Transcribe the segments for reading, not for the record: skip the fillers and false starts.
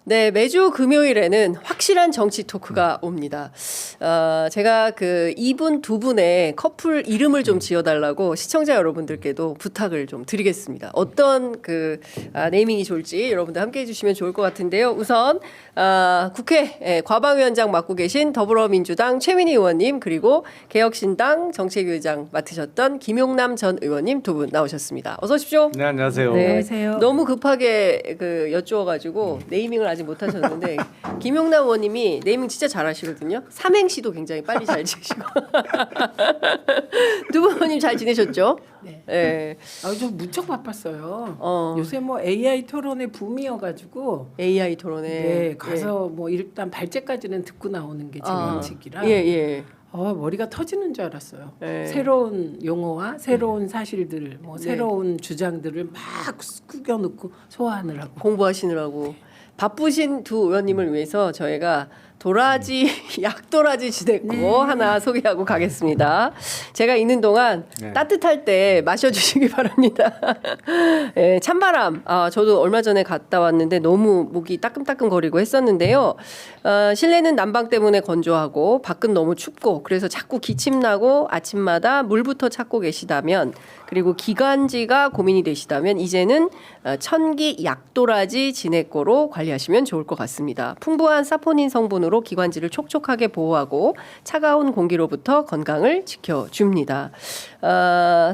네, 매주 금요일에는 확실한 정치 토크가 옵니다. 제가 그 이분 두 분의 커플 이름을 좀 지어달라고 시청자 여러분들께도 부탁을 좀 드리겠습니다. 어떤 그 네이밍이 좋을지 여러분들 함께 해주시면 좋을 것 같은데요. 우선 국회 과방위원장 맡고 계신 더불어민주당 최민희 의원님 그리고 개혁신당 정책위의장 맡으셨던 김용남 전 의원님 두 분 나오셨습니다. 어서 오십시오. 네, 안녕하세요. 네, 안녕하세요. 너무 급하게 그 여쭈어가지고 네이밍을 아직 못하셨는데 김용남 의원님이 네이밍 진짜 잘하시거든요. 삼행시도 굉장히 빨리 잘 지으시고 두 분 의원님 잘 지내셨죠? 네. 네. 좀 무척 바빴어요. 요새 뭐 AI 토론의 붐이어가지고 AI 토론에 네, 가서 뭐 일단 발제까지는 듣고 나오는 게 제 원칙이라 예. 머리가 터지는 줄 알았어요. 네. 새로운 용어와 새로운 사실들, 뭐 새로운 주장들을 막 꾸겨놓고 소화하느라고. 공부하시느라고 바쁘신 두 의원님을 위해서 저희가 도라지 약도라지 지냈고 하나 소개하고 가겠습니다. 제가 있는 동안 따뜻할 때 마셔주시기 바랍니다. 예, 찬바람 저도 얼마 전에 갔다 왔는데 너무 목이 따끔따끔거리고 했었는데요. 실내는 난방 때문에 건조하고 밖은 너무 춥고 그래서 자꾸 기침 나고 아침마다 물부터 찾고 계시다면 그리고 기관지가 고민이 되시다면 이제는 천기 약도라지 진액고로 관리하시면 좋을 것 같습니다. 풍부한 사포닌 성분으로 기관지를 촉촉하게 보호하고 차가운 공기로부터 건강을 지켜줍니다.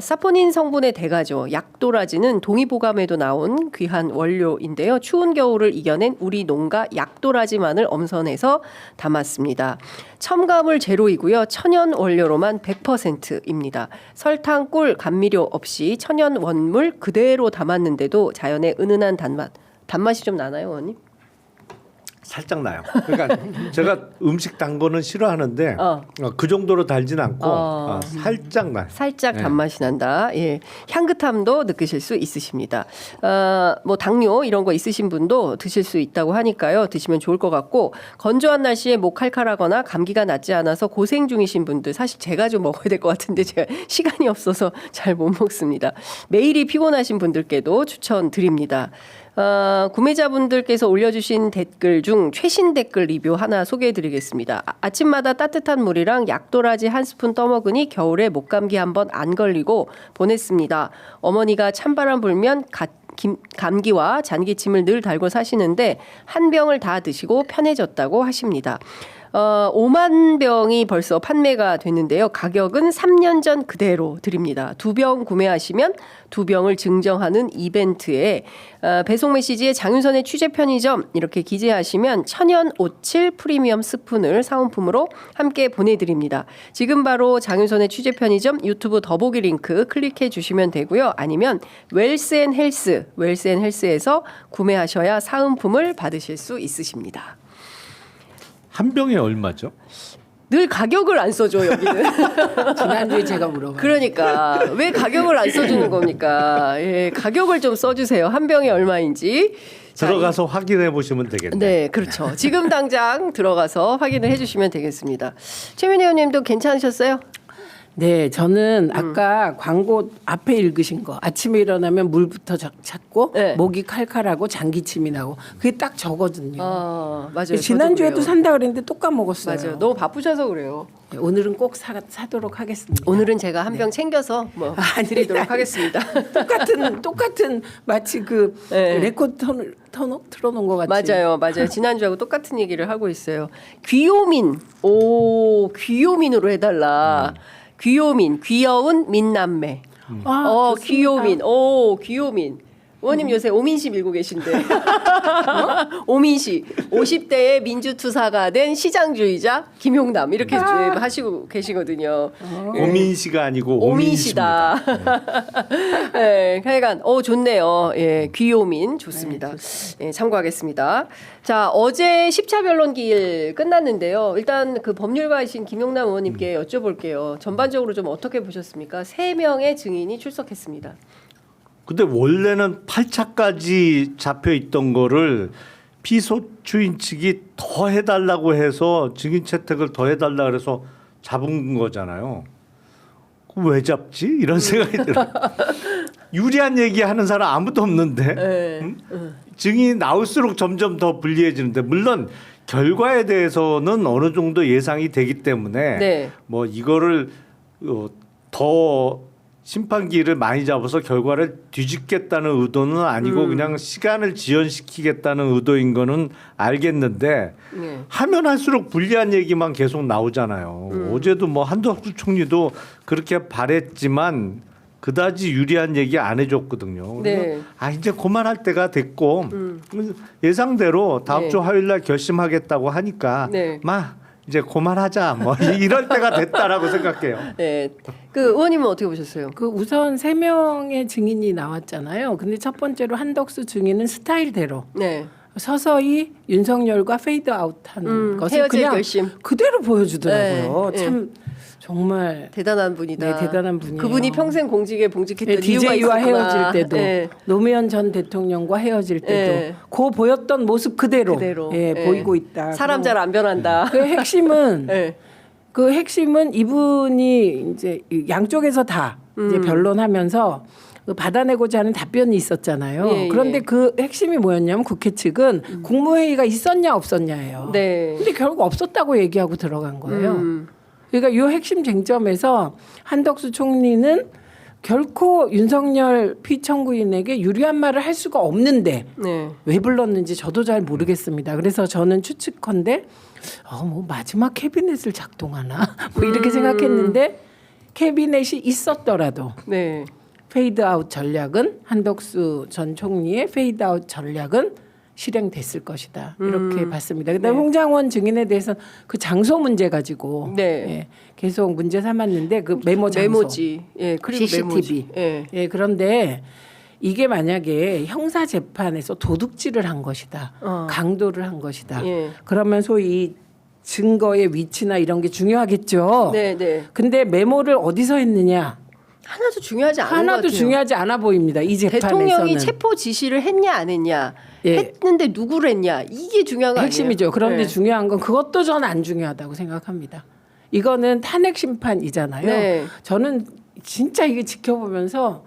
사포닌 성분의 대가죠. 약도라지는 동의보감에도 나온 귀한 원료인데요. 추운 겨울을 이겨낸 우리 농가 약도라지만을 엄선해서 담았습니다. 첨가물 제로이고요. 천연 원료로만 100%입니다. 설탕, 꿀, 감미료 없이 천연 원물 그대로 담았는데도 자연의 은은한 단맛이 좀 나나요, 의원님? 살짝 나요. 그러니까 제가 음식 단 거는 싫어하는데 그 정도로 달진 않고 살짝 나요. 살짝 단맛이 난다. 예, 향긋함도 느끼실 수 있으십니다. 뭐 당뇨 이런 거 있으신 분도 드실 수 있다고 하니까요. 드시면 좋을 것 같고 건조한 날씨에 목 칼칼하거나 감기가 낫지 않아서 고생 중이신 분들 사실 제가 좀 먹어야 될 것 같은데 제가 시간이 없어서 잘 못 먹습니다. 매일이 피곤하신 분들께도 추천드립니다. 구매자분들께서 올려주신 댓글 중 최신 댓글 리뷰 하나 소개해드리겠습니다. 아침마다 따뜻한 물이랑 약도라지 한 스푼 떠먹으니 겨울에 목감기 한번 안 걸리고 보냈습니다. 어머니가 찬바람 불면 감기와 잔기침을 늘 달고 사시는데 한 병을 다 드시고 편해졌다고 하십니다. 5만 병이 벌써 판매가 됐는데요. 가격은 3년 전 그대로 드립니다. 2병 구매하시면 2병을 증정하는 이벤트에 배송 메시지에 장윤선의 취재 편의점 이렇게 기재하시면 천연 오칠 프리미엄 스푼을 사은품으로 함께 보내드립니다. 지금 바로 장윤선의 취재 편의점 유튜브 더보기 링크 클릭해 주시면 되고요. 아니면 웰스앤헬스에서 구매하셔야 사은품을 받으실 수 있으십니다. 한 병에 얼마죠? 늘 가격을 안 써줘 여기는. 지난주에 제가 물어봤어요. 그러니까 왜 가격을 안 써주는 겁니까? 예, 가격을 좀 써주세요. 한 병에 얼마인지. 들어가서 확인해 보시면 되겠네요. 네, 그렇죠. 지금 당장 들어가서 확인을 해주시면 되겠습니다. 최민희 의원님도 괜찮으셨어요? 네, 저는 아까 광고 앞에 읽으신 거 아침에 일어나면 물부터 찾고 네. 목이 칼칼하고 장기침이 나고 그게 딱 저거든요. 맞아요. 지난주에도 저도 그래요. 산다 그랬는데 또 까먹었어요. 맞아요. 너무 바쁘셔서 그래요. 네, 오늘은 꼭 사도록 하겠습니다. 오늘은 제가 한 병 챙겨서 뭐 드리도록 하겠습니다. 똑같은 마치 그 네. 레코드 틀어놓은 것 같이. 맞아요. 지난주하고 똑같은 얘기를 하고 있어요. 귀요민, 귀요민으로 해달라. 귀요민, 귀여운 민남매. 좋습니다. 귀요민, 귀요민. 의원님 요새 오민시 밀고 계신데. 오민시. 50대의 민주투사가 된 시장주의자 김용남 이렇게 하시고 계시거든요. 오민시가 아니고 오민시입니다. 네, 하여간 좋네요. 예, 귀요민 좋습니다. 예, 참고하겠습니다. 자, 어제 10차 변론기일 끝났는데요. 일단 그 법률가이신 김용남 의원님께 여쭤볼게요. 전반적으로 좀 어떻게 보셨습니까? 3명의 증인이 출석했습니다. 근데 원래는 8차까지 잡혀 있던 거를 피소추인 측이 더 해달라고 해서 증인 채택을 더 해달라 그래서 잡은 거잖아요. 그럼 왜 잡지? 이런 생각이 들어요. 유리한 얘기하는 사람 아무도 없는데 증인이 나올수록 점점 더 불리해지는데 물론 결과에 대해서는 어느 정도 예상이 되기 때문에 네. 뭐 이거를 더 심판기를 많이 잡아서 결과를 뒤집겠다는 의도는 아니고 그냥 시간을 지연시키겠다는 의도인 거는 알겠는데 네. 하면 할수록 불리한 얘기만 계속 나오잖아요. 어제도 뭐 한덕수 총리도 그렇게 바랬지만 그다지 유리한 얘기 안 해줬거든요. 네. 아 이제 그만할 때가 됐고 예상대로 다음 네. 주 화요일날 결심하겠다고 하니까 네. 이제 그만하자 뭐 이럴 때가 됐다라고 생각해요. 네. 그 의원님은 어떻게 보셨어요? 그 우선 3명의 증인이 나왔잖아요. 근데 첫 번째로 한덕수 증인은 스타일대로 네. 서서히 윤석열과 페이드 아웃한 것을 헤어질 그냥 결심. 그대로 보여주더라고요. 네, 참 정말 대단한 분이다. 네, 대단한 분이에요. 그분이 평생 공직에 봉직했던 네, 이유가 DJ와 있었구나. 헤어질 때도 네. 노무현 전 대통령과 헤어질 때도 네. 그 보였던 모습 그대로, 예. 보이고 있다. 사람 잘 안 변한다. 그 핵심은 네. 그 핵심은 이분이 이제 양쪽에서 다 이제 변론하면서 그 받아내고자 하는 답변이 있었잖아요. 예, 그런데 예. 그 핵심이 뭐였냐면 국회 측은 국무회의가 있었냐 없었냐예요. 네. 근데 결국 없었다고 얘기하고 들어간 거예요. 음. 그러니까 이 핵심 쟁점에서 한덕수 총리는 결코 윤석열 피청구인에게 유리한 말을 할 수가 없는데 네. 왜 불렀는지 저도 잘 모르겠습니다. 그래서 저는 추측컨대 뭐 마지막 캐비넷을 작동하나 뭐 이렇게 생각했는데 캐비넷이 있었더라도 네. 페이드아웃 전략은 한덕수 전 총리의 페이드아웃 전략은 실행됐을 것이다 이렇게 봤습니다. 그다음에 네. 홍장원 증인에 대해서는 그 장소 문제 가지고 네. 예, 계속 문제 삼았는데 그 메모 장소 메모지. 예. 그리고 CCTV. 메모지. 예. 예, 그런데 이게 만약에 형사 재판에서 도둑질을 한 것이다, 강도를 한 것이다. 예. 그러면 소위 증거의 위치나 이런 게 중요하겠죠. 네, 네. 근데 메모를 어디서 했느냐 하나도 중요하지 않은 것 하나도 같아요. 중요하지 않아 보입니다. 이 재판에서는 대통령이 체포 지시를 했냐 안 했냐, 예. 했는데 누구를 했냐 이게 중요한 거 핵심이죠. 아니에요? 그런데 네. 중요한 건 그것도 저는 안 중요하다고 생각합니다. 이거는 탄핵 심판이잖아요. 네. 저는 진짜 이게 지켜보면서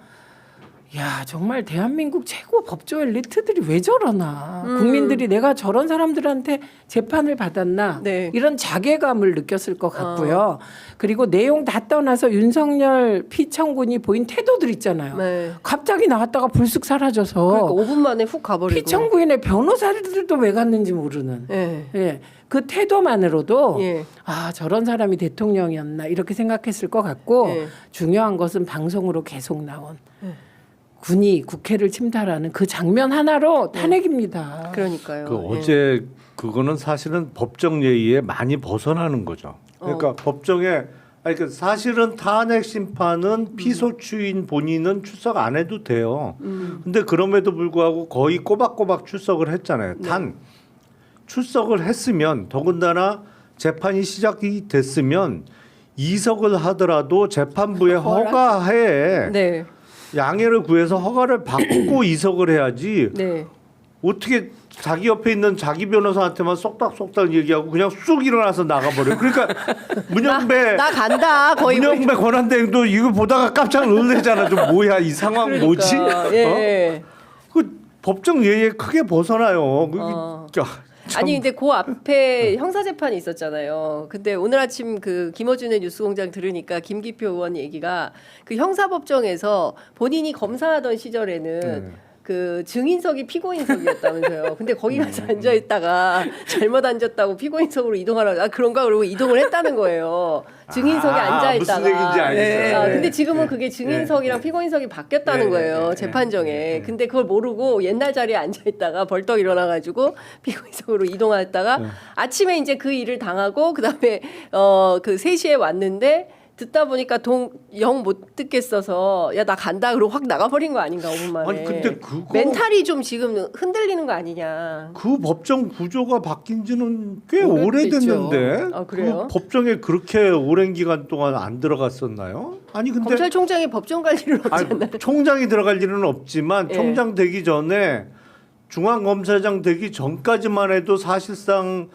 야 정말 대한민국 최고 법조 엘리트들이 왜 저러나 국민들이 내가 저런 사람들한테 재판을 받았나 네. 이런 자괴감을 느꼈을 것 같고요. 그리고 내용 다 떠나서 윤석열 피청군이 보인 태도들 있잖아요. 네. 갑자기 나왔다가 불쑥 사라져서 그러니까 5분 만에 훅 가버리고. 피청구인의 변호사들도 왜 갔는지 모르는. 예. 예. 그 태도만으로도 예. 아 저런 사람이 대통령이었나 이렇게 생각했을 것 같고 예. 중요한 것은 방송으로 계속 나온 군이 국회를 침탈하는 그 장면 하나로 탄핵입니다. 그러니까요. 그 예. 어제 그거는 사실은 법정 예의에 많이 벗어나는 거죠. 그러니까 법정에 아니 그 사실은 탄핵 심판은 피소추인 본인은 출석 안 해도 돼요. 근데 그럼에도 불구하고 거의 꼬박꼬박 출석을 했잖아요. 단 출석을 했으면 더군다나 재판이 시작이 됐으면 이석을 하더라도 재판부의 허가에 네. 양해를 구해서 허가를 받고 이석을 해야지 네. 어떻게 자기 옆에 있는 자기 변호사한테만 쏙닥쏙닥 얘기하고 그냥 쑥 일어나서 나가버려요. 그러니까 문영배 나 간다. 거의 문영배 권한대행도 이거 보다가 깜짝 놀래잖아. 좀 뭐야 이 상황 뭐지? 예. 그 법정 예의에 크게 벗어나요. 아니 근데 그 앞에 형사 재판이 있었잖아요. 근데 오늘 아침 그 김어준의 뉴스공장 들으니까 김기표 의원 얘기가 그 형사법정에서 본인이 검사하던 시절에는 그 증인석이 피고인석이었다면서요. 근데 거기 가서 앉아 있다가 잘못 앉았다고 피고인석으로 이동하라고 그런가 그러고 이동을 했다는 거예요. 증인석에 앉아 있다가. 무슨 얘기인지 알겠어요. 근데 지금은 그게 증인석이랑 피고인석이 바뀌었다는 거예요. 재판정에. 근데 그걸 모르고 옛날 자리에 앉아 있다가 벌떡 일어나 가지고 피고인석으로 이동했다가 아침에 이제 그 일을 당하고 그다음에 그 3시에 왔는데 듣다 보니까 영 못 듣겠어서 야 나 간다 그러고 확 나가버린 거 아닌가 5분 만에. 아니 근데 그거 멘탈이 좀 지금 흔들리는 거 아니냐. 그 법정 구조가 바뀐 지는 꽤 오래됐죠. 오래됐는데 아, 그래요? 그 법정에 그렇게 오랜 기간 동안 안 들어갔었나요? 아니 근데 검찰총장이 법정 갈 일은 없지 아니, 않나요? 총장이 들어갈 일은 없지만 예. 총장 되기 전에 중앙검사장 되기 전까지만 해도 사실상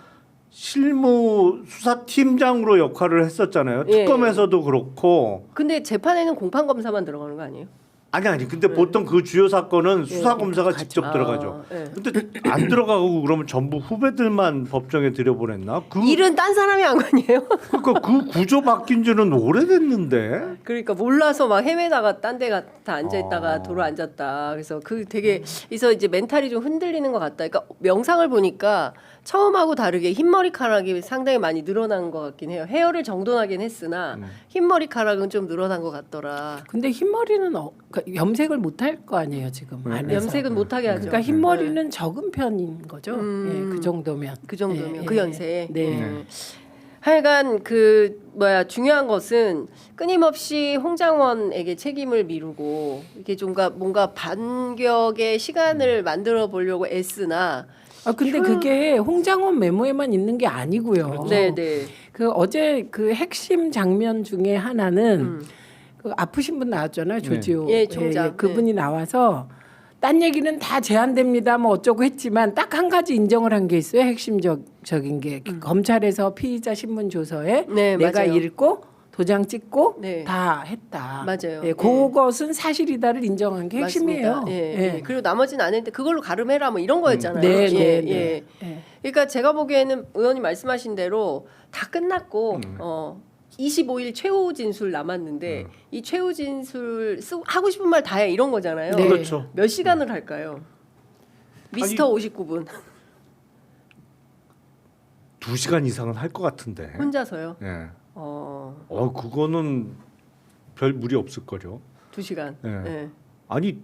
실무 수사팀장으로 역할을 했었잖아요. 예. 특검에서도 그렇고 근데 재판에는 공판 검사만 들어가는 거 아니에요? 아니. 근데 보통 그 주요 사건은 수사 검사가 가죠. 직접 들어가죠. 네. 근데 안 들어가고 그러면 전부 후배들만 법정에 들여보냈나? 일은 딴 사람이 한 거 아니에요? 그러니까 그 구조 바뀐 지는 오래됐는데. 그러니까 몰라서 막 헤매다가 딴 데 다 앉아 있다가 도로 앉았다. 그래서 그 되게 그래서 이제 멘탈이 좀 흔들리는 것 같다. 그러니까 명상을 보니까 처음하고 다르게 흰머리카락이 상당히 많이 늘어난 것 같긴 해요. 헤어를 정돈하긴 했으나 흰머리카락은 좀 늘어난 것 같더라. 근데 흰머리는 그러니까 염색을 못 할 거 아니에요 지금 안에서. 염색은 못하게 하죠. 그러니까 흰머리는 적은 편인 거죠. 예, 그 정도면. 그 정도면 예, 그 예. 연세에. 네. 하여간 중요한 것은 끊임없이 홍장원에게 책임을 미루고 이게 좀 뭔가 반격의 시간을 만들어 보려고 애쓰나. 근데 그게 홍장원 메모에만 있는 게 아니고요. 네네. 그 어제 그 핵심 장면 중에 하나는 그 아프신 분 나왔잖아요. 조지호. 예, 총장. 그분이 나와서 딴 얘기는 다 제한됩니다. 뭐 어쩌고 했지만 딱 한 가지 인정을 한 게 있어요. 핵심적인 게 검찰에서 피의자 신문 조서에 네, 내가 맞아요. 읽고 도장 찍고 네. 다 했다. 맞아요. 예, 그것은 사실이다를 인정한 게 핵심이에요. 맞습니다. 예, 예. 예. 그리고 나머지는 안 했는데 그걸로 가름해라 뭐 이런 거였잖아요. 네, 예, 네, 예. 네. 예. 그러니까 제가 보기에는 의원님 말씀하신 대로 다 끝났고 25일 최후 진술 남았는데 이 최후 진술 하고 싶은 말 다 해 이런 거잖아요. 네. 그렇죠. 몇 시간을 할까요? 미스터 59분 2시간 이상은 할 것 같은데. 혼자서요. 예. 그거는 그거는 별 무리 없을 거죠. 2시간. 예. 예. 아니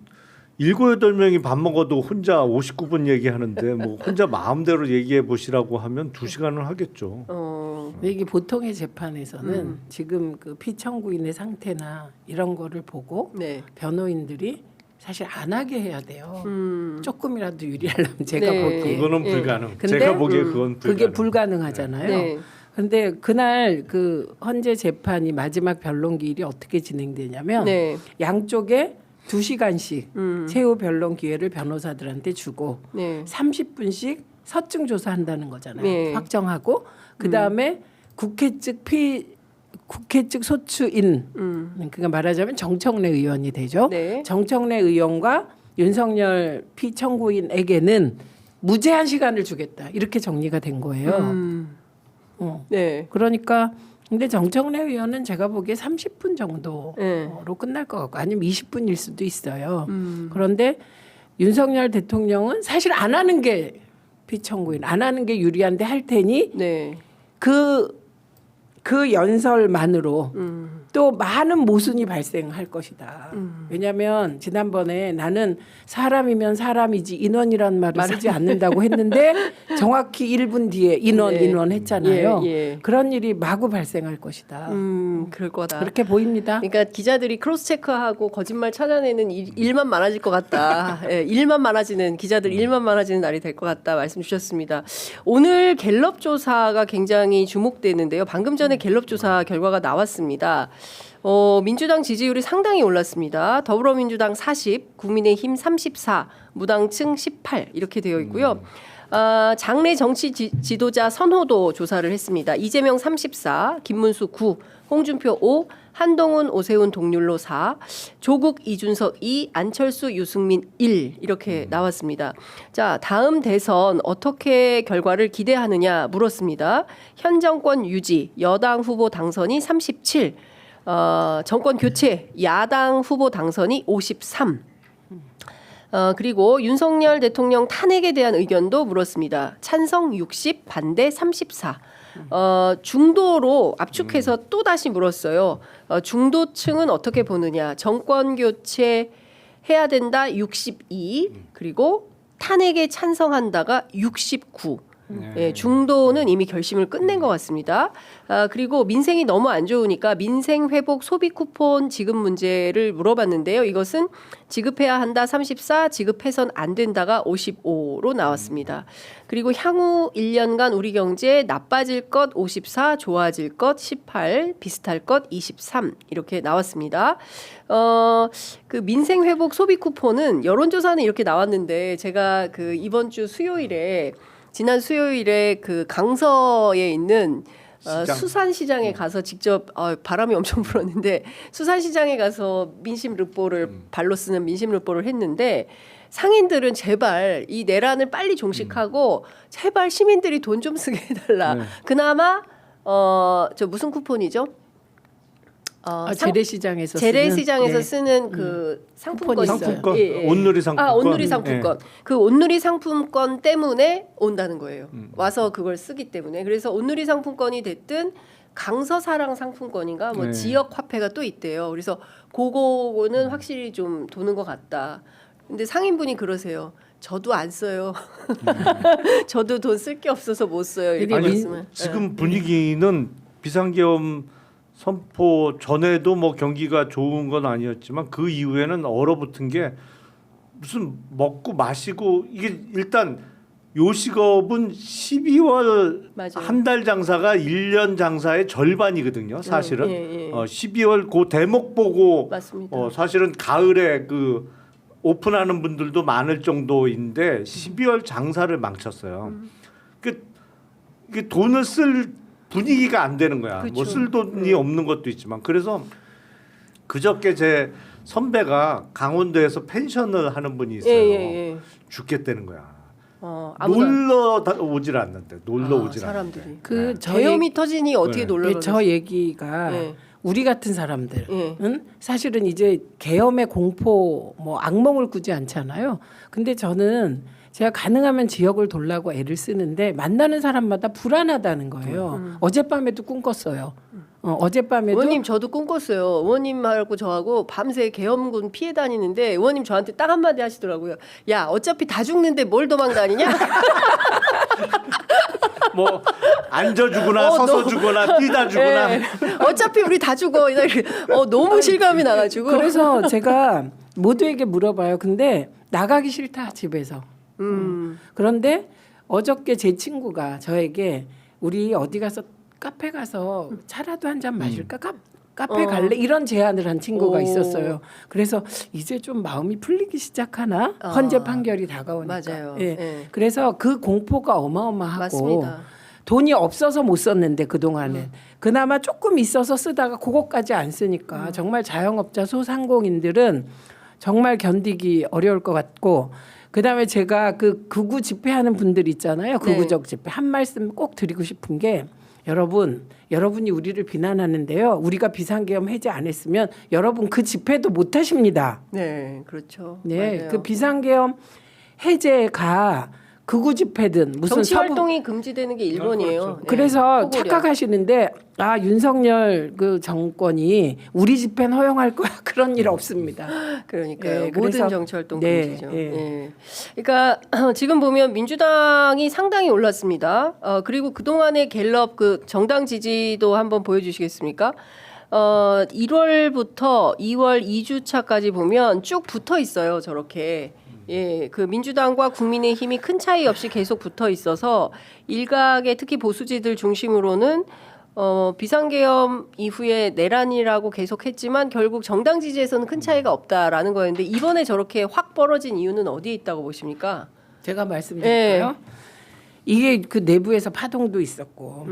7-8명이 밥 먹어도 혼자 59분 얘기하는데 뭐 혼자 마음대로 얘기해 보시라고 하면 2시간은 하겠죠. 근데 이게 보통의 재판에서는 지금 그 피청구인의 상태나 이런 거를 보고 네. 변호인들이 사실 안 하게 해야 돼요. 조금이라도 유리하려면 제가 네. 보기에. 그거는 예. 불가능. 근데 제가 보기에 그건 그게 불가능. 불가능하잖아요. 네. 근데 그날 그 헌재 재판이 마지막 변론기일이 어떻게 진행되냐면 네. 양쪽에 2시간씩 최후 변론 기회를 변호사들한테 주고 네. 30분씩 서증 조사한다는 거잖아요. 네. 확정하고 그다음에 국회 측 소추인 그러니까 말하자면 정청래 의원이 되죠. 네. 정청래 의원과 윤석열 피청구인에게는 무제한 시간을 주겠다. 이렇게 정리가 된 거예요. 네. 그러니까 근데 정청래 의원은 제가 보기에 30분 정도로 네. 끝날 것 같고 아니면 20분일 수도 있어요. 그런데 윤석열 대통령은 사실 안 하는 게 피청구인 안 하는 게 유리한데 할 테니 네. 그 연설만으로 또 많은 모순이 발생할 것이다. 왜냐하면 지난번에 나는 사람이면 사람이지 인원이란 말을 쓰지 않는다고 했는데 정확히 1분 뒤에 인원 했잖아요. 예, 예. 그런 일이 마구 발생할 것이다. 그럴 거다. 그렇게 보입니다. 그러니까 기자들이 크로스 체크하고 거짓말 찾아내는 일만 많아질 것 같다. 예, 일만 많아지는 기자들 일만 많아지는 날이 될 것 같다 말씀 주셨습니다. 오늘 갤럽 조사가 굉장히 주목되는데요. 방금 전에 갤럽 조사 결과가 나왔습니다. 민주당 지지율이 상당히 올랐습니다. 더불어민주당 40, 국민의힘 34, 무당층 18 이렇게 되어 있고요. 장래 정치 지도자 선호도 조사를 했습니다. 이재명 34, 김문수 9, 홍준표 5, 한동훈, 오세훈 동률로 4, 조국, 이준석 2, 안철수, 유승민 1 이렇게 나왔습니다. 자, 다음 대선 어떻게 결과를 기대하느냐 물었습니다. 현 정권 유지, 여당 후보 당선이 37, 정권 교체, 야당 후보 당선이 53. 그리고 윤석열 대통령 탄핵에 대한 의견도 물었습니다. 찬성 60, 반대 34. 중도로 압축해서 또 다시 물었어요. 중도층은 어떻게 보느냐? 정권 교체 해야 된다 62, 그리고 탄핵에 찬성한다가 69. 예, 중도는 이미 결심을 끝낸 것 같습니다. 그리고 민생이 너무 안 좋으니까 민생 회복 소비 쿠폰 지급 문제를 물어봤는데요. 이것은 지급해야 한다 34, 지급해선 안 된다가 55로 나왔습니다. 그리고 향후 1년간 우리 경제 나빠질 것 54, 좋아질 것 18, 비슷할 것 23 이렇게 나왔습니다. 그 민생 회복 소비 쿠폰은 여론조사는 이렇게 나왔는데 제가 그 이번 주 수요일에 지난 수요일에 그 강서에 있는 시장. 수산시장에 가서 직접 바람이 엄청 불었는데 수산시장에 가서 민심 르뽀를 발로 쓰는 민심 르뽀를 했는데 상인들은 제발 이 내란을 빨리 종식하고 제발 시민들이 돈 좀 쓰게 해달라. 네. 그나마 저 무슨 쿠폰이죠? 재래시장에서 재래시장에서 네. 쓰는 그 상품권이 있어요. 상품권, 예, 예. 온누리 상품권. 온누리 상품권. 그 온누리 상품권 때문에 온다는 거예요. 와서 그걸 쓰기 때문에. 그래서 온누리 상품권이 됐든 강서사랑 상품권인가 뭐 네. 지역 화폐가 또 있대요. 그래서 그거는 확실히 좀 도는 것 같다. 근데 상인분이 그러세요. 저도 안 써요. 저도 돈 쓸 게 없어서 못 써요. 이렇게 아니, 말씀을. 지금 분위기는 비상계엄 선포 전에도 뭐 경기가 좋은 건 아니었지만 그 이후에는 얼어붙은 게 무슨 먹고 마시고 이게 일단 요식업은 12월 맞아요. 한 달 장사가 1년 장사의 절반이거든요. 사실은 예, 예. 12월 그 대목 보고 맞습니다. 사실은 가을에 그 오픈하는 분들도 많을 정도인데 12월 장사를 망쳤어요. 그 돈을 쓸 분위기가 안 되는 거야. 그쵸. 뭐 쓸 돈이 없는 것도 있지만 그래서 그저께 제 선배가 강원도에서 펜션을 하는 분이 있어요. 예. 죽겠다는 거야. 아무도 놀러 오질 않는데 놀러 오질 사람들이. 않는데. 그 저염이 터지니 어떻게 네. 놀러 저 얘기가 네. 우리 같은 사람들은 예. 사실은 이제 계엄의 공포 뭐 악몽을 꾸지 않잖아요. 근데 저는 제가 가능하면 지역을 돌라고 애를 쓰는데 만나는 사람마다 불안하다는 거예요. 어젯밤에도 꿈 꿨어요. 어젯밤에도 의원님 저도 꿈꿨어요. 의원님하고 저하고 밤새 계엄군 피해 다니는데 의원님 저한테 딱 한마디 하시더라고요. 야 어차피 다 죽는데 뭘 도망 다니냐? 뭐 앉아주거나 서서 주거나 뛰다 주거나. 예. 어차피 우리 다 죽어. 이렇게 너무 실감이 나가지고. 그래서 제가 모두에게 물어봐요. 근데 나가기 싫다 집에서. 그런데 어저께 제 친구가 저에게 우리 어디 가서 카페 가서 차라도 한 잔 마실까? 카페 갈래? 이런 제안을 한 친구가 오. 있었어요. 그래서 이제 좀 마음이 풀리기 시작하나? 헌재 판결이 다가오니까. 맞아요. 예. 예. 그래서 그 공포가 어마어마하고 맞습니다. 돈이 없어서 못 썼는데 그동안은 그나마 조금 있어서 쓰다가 그것까지 안 쓰니까 정말 자영업자 소상공인들은 정말 견디기 어려울 것 같고 그다음에 제가 그 극우 집회하는 분들 있잖아요. 극우적 집회 한 말씀 꼭 드리고 싶은 게 여러분이 우리를 비난하는데요. 우리가 비상계엄 해제 안 했으면 여러분 그 집회도 못 하십니다. 네, 그렇죠. 네, 맞아요. 그 비상계엄 해제가 극우 집회든 무슨 정치 서부 활동이 금지되는 게 일본이에요. 예. 그래서 포고령. 착각하시는데 윤석열 그 정권이 우리 집회는 허용할 거야 그런 일 없습니다. 그러니까요. 예, 모든 그래서- 정치 활동 네, 금지죠. 예. 예. 그러니까 지금 보면 민주당이 상당히 올랐습니다. 그리고 그동안의 갤럽 그 정당 지지도 한번 보여주시겠습니까? 1월부터 2월 2주차까지 보면 쭉 붙어 있어요. 저렇게. 예, 그 민주당과 국민의힘이 큰 차이 없이 계속 붙어 있어서 일각의 특히 보수지들 중심으로는 비상계엄 이후에 내란이라고 계속했지만 결국 정당 지지에서는 큰 차이가 없다라는 거였는데 이번에 저렇게 확 벌어진 이유는 어디에 있다고 보십니까? 제가 말씀드릴까요? 이게 그 내부에서 파동도 있었고,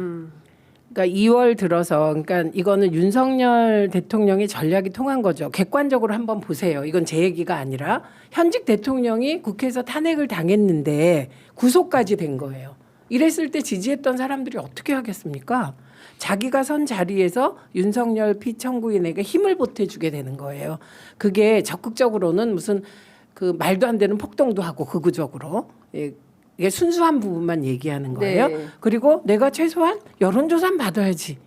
그러니까 2월 들어서, 그러니까 이거는 윤석열 대통령의 전략이 통한 거죠. 객관적으로 한번 보세요. 이건 제 얘기가 아니라 현직 대통령이 국회에서 탄핵을 당했는데 구속까지 된 거예요. 이랬을 때 지지했던 사람들이 어떻게 하겠습니까? 자기가 선 자리에서 윤석열 피청구인에게 힘을 보태주게 되는 거예요. 그게 적극적으로는 무슨 그 말도 안 되는 폭동도 하고 극우적으로 이게 순수한 부분만 얘기하는 거예요. 네. 그리고 내가 최소한 여론조사는 받아야지.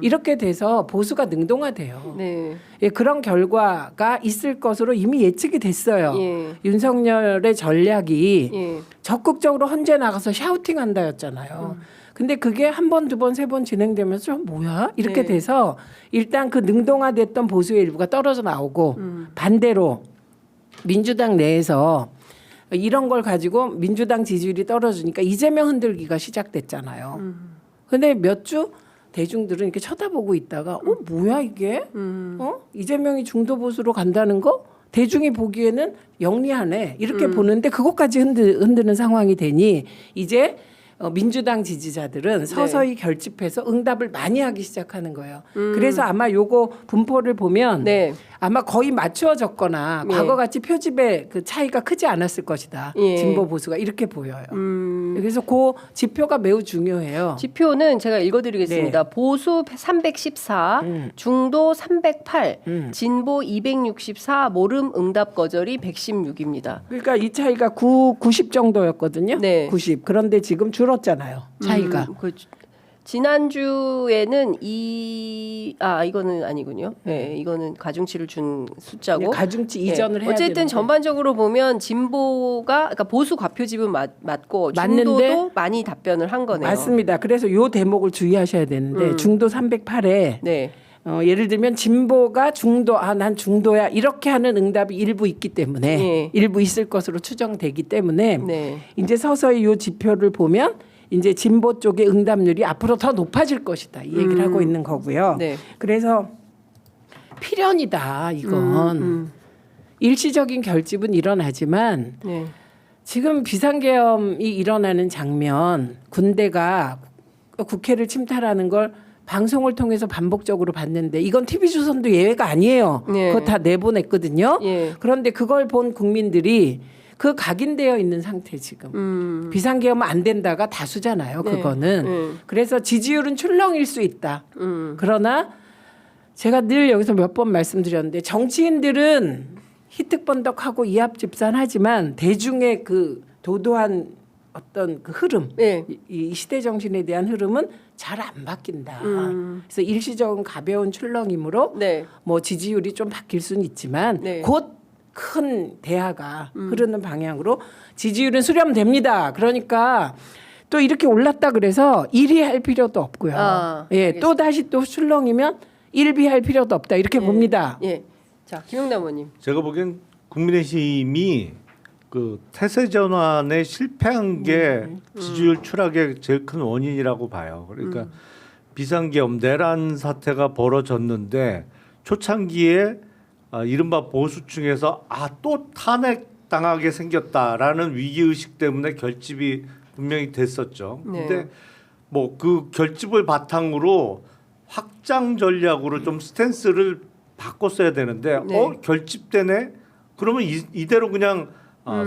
이렇게 돼서 보수가 능동화돼요. 네. 예, 그런 결과가 있을 것으로 이미 예측이 됐어요. 예. 윤석열의 전략이 예. 적극적으로 헌재 나가서 샤우팅한다였잖아요. 근데 그게 한 번, 두 번, 세 번 진행되면서 좀 뭐야? 이렇게 네. 돼서 일단 그 능동화됐던 보수의 일부가 떨어져 나오고 반대로 민주당 내에서 이런 걸 가지고 민주당 지지율이 떨어지니까 이재명 흔들기가 시작됐잖아요. 근데 몇 주 대중들은 이렇게 쳐다보고 있다가 뭐야 이게? 이재명이 중도 보수로 간다는 거? 대중이 보기에는 영리하네 이렇게 보는데 그것까지 흔드는 상황이 되니 이제 민주당 지지자들은 서서히 결집해서 응답을 많이 하기 시작하는 거예요. 그래서 아마 요거 분포를 보면 네. 아마 거의 맞추어졌거나 예. 과거같이 표집의 그 차이가 크지 않았을 것이다. 예. 진보 보수가 이렇게 보여요. 그래서 그 지표가 매우 중요해요. 지표는 제가 읽어드리겠습니다. 보수 314, 중도 308, 진보 264, 모름 응답 거절이 116입니다. 그러니까 이 차이가 90 정도였거든요. 네. 90. 그런데 지금 줄었잖아요. 차이가. 지난주에는 이거는 아니군요. 네, 이거는 가중치를 준 숫자고. 가중치 이전을 해야 어쨌든 되는데. 전반적으로 보면 진보가 그러니까 보수 과표집은 맞고 맞는데 중도도 많이 답변을 한 거네요. 맞습니다. 그래서 요 대목을 주의하셔야 되는데 중도 308에 네. 예를 들면 진보가 중도 난 중도야 이렇게 하는 응답이 일부 있기 때문에 네. 일부 있을 것으로 추정되기 때문에 네. 이제 서서히 요 지표를 보면 이제 진보 쪽의 응답률이 앞으로 더 높아질 것이다 이 얘기를 하고 있는 거고요. 네. 그래서 필연이다 이건 일시적인 결집은 일어나지만 네. 지금 비상계엄이 일어나는 장면 군대가 국회를 침탈하는 걸 방송을 통해서 반복적으로 봤는데 이건 TV조선도 예외가 아니에요. 네. 그거 다 내보냈거든요. 예. 그런데 그걸 본 국민들이 그 각인되어 있는 상태 지금. 비상계엄은 안 된다가 다수잖아요. 네. 그거는. 그래서 지지율은 출렁일 수 있다. 그러나 제가 늘 여기서 몇 번 말씀드렸는데 정치인들은 희특번덕하고 이합집산하지만 대중의 그 도도한 어떤 그 흐름, 네. 이 시대 정신에 대한 흐름은 잘 안 바뀐다. 그래서 일시적인 가벼운 출렁임으로 네. 뭐 지지율이 좀 바뀔 수는 있지만 네. 곧 큰 대화가 흐르는 방향으로 지지율은 수렴됩니다. 그러니까 또 이렇게 올랐다 그래서 일희할 필요도 없고요. 또 다시 또 출렁이면 일비할 필요도 없다. 이렇게 봅니다. 예. 자, 김용남 의원님. 제가 보기엔 국민의힘이 그 태세 전환에 실패한 게 지지율 추락의 제일 큰 원인이라고 봐요. 그러니까 비상계엄 내란 사태가 벌어졌는데 초창기에 이른바 보수층에서 또 탄핵 당하게 생겼다라는 위기 의식 때문에 결집이 분명히 됐었죠. 네. 근데 뭐 그 결집을 바탕으로 확장 전략으로 좀 스탠스를 바꿨어야 되는데 네. 결집되네. 그러면 이대로 그냥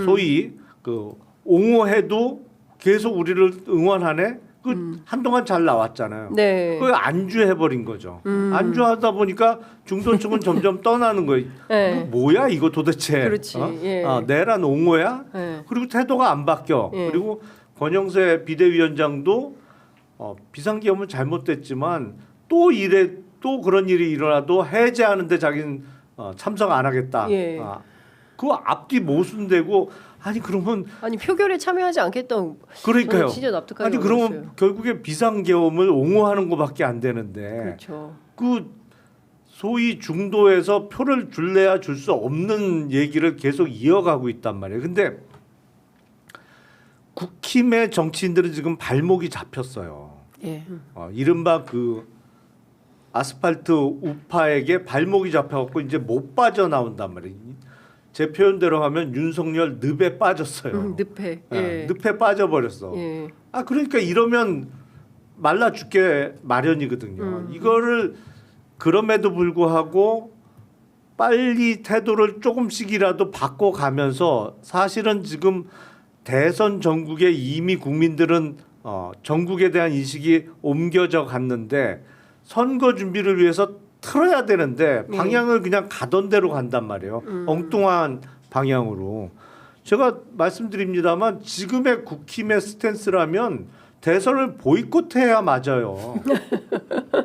소위 그 옹호해도 계속 우리를 응원하네. 한동안 잘 나왔잖아요. 네. 그걸 안주해 버린 거죠. 안주하다 보니까 중도층은 점점 떠나는 거예요. 네. 뭐야 이거 도대체? 그렇지. 예. 내란 옹호야? 예. 그리고 태도가 안 바뀌어. 예. 그리고 권영세 비대위원장도 비상계엄은 잘못됐지만 또 그런 일이 일어나도 해제하는데 자기는 참석 안 하겠다. 예. 그 앞뒤 모순되고 그러면 표결에 참여하지 않겠다고. 그러니까요. 저는 진짜 납득하기 그러면 어려웠어요. 결국에 비상계엄을 옹호하는 것밖에 안 되는데 그렇죠. 그 소위 중도에서 표를 줄래야 줄 수 없는 얘기를 계속 이어가고 있단 말이에요. 근데 국힘의 정치인들은 지금 발목이 잡혔어요. 예. 이른바 그 아스팔트 우파에게 발목이 잡혀갖고 이제 못 빠져나온단 말이에요. 제 표현대로 하면 윤석열 늪에 빠졌어요. 늪에. 예. 늪에 빠져버렸어. 예. 그러니까 이러면 말라 죽게 마련이거든요. 이거를 그럼에도 불구하고 빨리 태도를 조금씩이라도 바꿔가면서 사실은 지금 대선 전국에 이미 국민들은 전국에 대한 인식이 옮겨져 갔는데 선거 준비를 위해서 틀어야 되는데 방향을 그냥 가던 대로 간단 말이에요. 엉뚱한 방향으로. 제가 말씀드립니다만 지금의 국힘의 스탠스라면 대선을 보이콧해야 맞아요.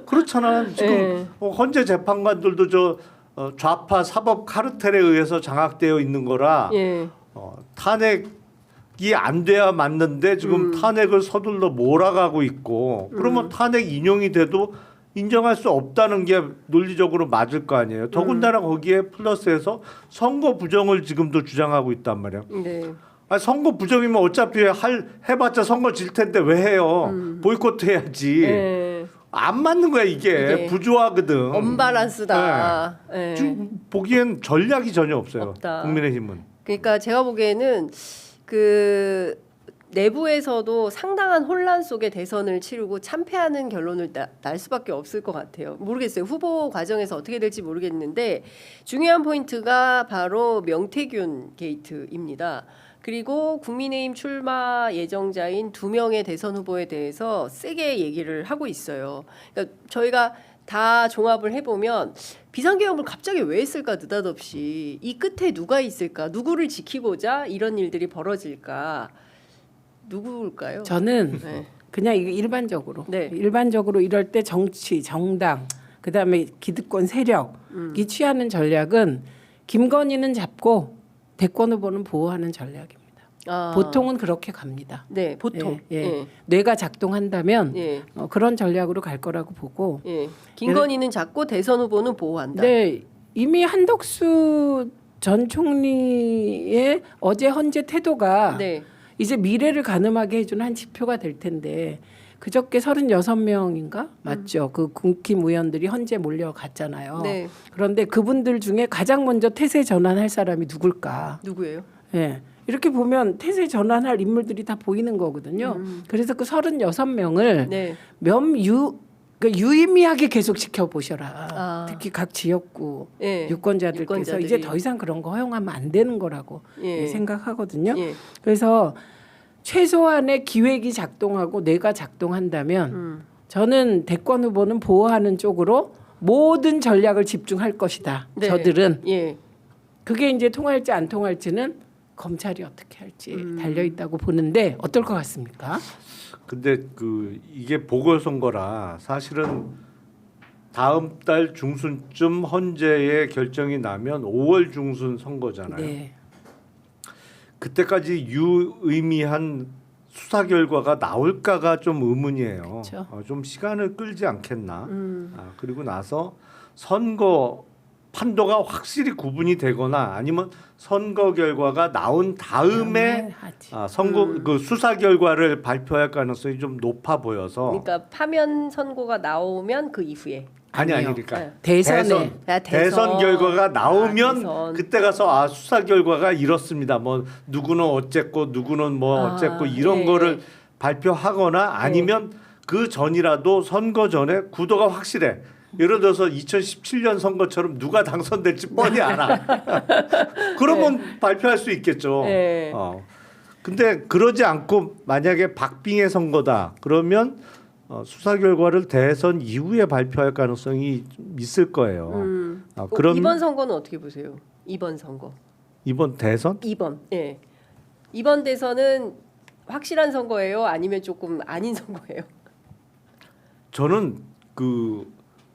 그렇잖아요. 지금 헌재 재판관들도 좌파 사법 카르텔에 의해서 장악되어 있는 거라 예. 탄핵이 안 돼야 맞는데 지금 탄핵을 서둘러 몰아가고 있고 그러면 탄핵 인용이 돼도 인정할 수 없다는 게 논리적으로 맞을 거 아니에요. 더군다나 거기에 플러스해서 선거 부정을 지금도 주장하고 있단 말이에요. 네. 선거 부정이면 어차피 해봤자 선거 질 텐데 왜 해요? 보이콧해야지. 예. 안 맞는 거야 이게 부조하거든. 언밸런스다. 예. 지금 보기엔 전략이 전혀 없어요. 없다. 국민의힘은. 그러니까 제가 보기에는 내부에서도 상당한 혼란 속에 대선을 치르고 참패하는 결론을 날 수밖에 없을 것 같아요. 모르겠어요. 후보 과정에서 어떻게 될지 모르겠는데 중요한 포인트가 바로 명태균 게이트입니다. 그리고 국민의힘 출마 예정자인 2명의 대선 후보에 대해서 세게 얘기를 하고 있어요. 그러니까 저희가 다 종합을 해보면 비상계엄을 갑자기 왜 했을까 느닷없이 이 끝에 누가 있을까 누구를 지키고자 이런 일들이 벌어질까 누구일까요? 저는 네. 그냥 이거 일반적으로 네. 일반적으로 이럴 때 정치, 정당, 그다음에 기득권 세력이 취하는 전략은 김건희는 잡고 대권 후보는 보호하는 전략입니다. 아, 보통은 그렇게 갑니다. 네 보통 예, 예. 예. 뇌가 작동한다면 예. 그런 전략으로 갈 거라고 보고. 예. 김건희는 잡고 대선 후보는 보호한다. 네, 이미 한덕수 전 총리의 어제 헌재 태도가 네. 이제 미래를 가늠하게 해주는 한 지표가 될 텐데 그저께 36명인가 맞죠? 그 국힘 의원들이 헌재 몰려갔잖아요. 네. 그런데 그분들 중에 가장 먼저 태세 전환할 사람이 누굴까? 누구예요? 예. 이렇게 보면 태세 전환할 인물들이 다 보이는 거거든요. 그래서 그 36명을 네. 유의미하게 계속 지켜 보셔라. 아. 특히 각 지역구 예. 유권자들께서 유권자들이. 이제 더 이상 그런 거 허용하면 안 되는 거라고 예. 생각하거든요. 예. 그래서 최소한의 기획이 작동하고 뇌가 작동한다면 저는 대권 후보는 보호하는 쪽으로 모든 전략을 집중할 것이다. 네. 저들은 예. 그게 이제 통할지 안 통할지는 검찰이 어떻게 할지 달려 있다고 보는데 어떨 것 같습니까? 근데 이게 보궐선거라 사실은 다음 달 중순쯤 헌재의 결정이 나면 5월 중순 선거잖아요. 네. 그때까지 유의미한 수사 결과가 나올까가 좀 의문이에요. 그쵸. 좀 시간을 끌지 않겠나. 그리고 나서 선거 판도가 확실히 구분이 되거나 아니면 선거 결과가 나온 다음에 하지. 선거 그 수사 결과를 발표할 가능성이 좀 높아 보여서 그러니까 파면 선고가 나오면 그 이후에 아니 아니요. 그러니까 네. 대선에 대선 결과가 나오면 대선. 그때 가서 수사 결과가 이렇습니다. 뭐 누구는 어쨌고 누구는 뭐 어쨌고 이런 예. 거를 발표하거나 아니면 그 전이라도 선거 전에 구도가 확실해. 예를 들어서 2017년 선거처럼 누가 당선될지 뻔히 알아. 그러면 발표할 수 있겠죠. 네. 근데 그러지 않고 만약에 박빙의 선거다. 그러면 수사 결과를 대선 이후에 발표할 가능성이 좀 있을 거예요. 그럼 이번 선거는 어떻게 보세요? 이번 선거. 이번 대선? 2번. 예. 이번 대선은 확실한 선거예요? 아니면 조금 아닌 선거예요? 저는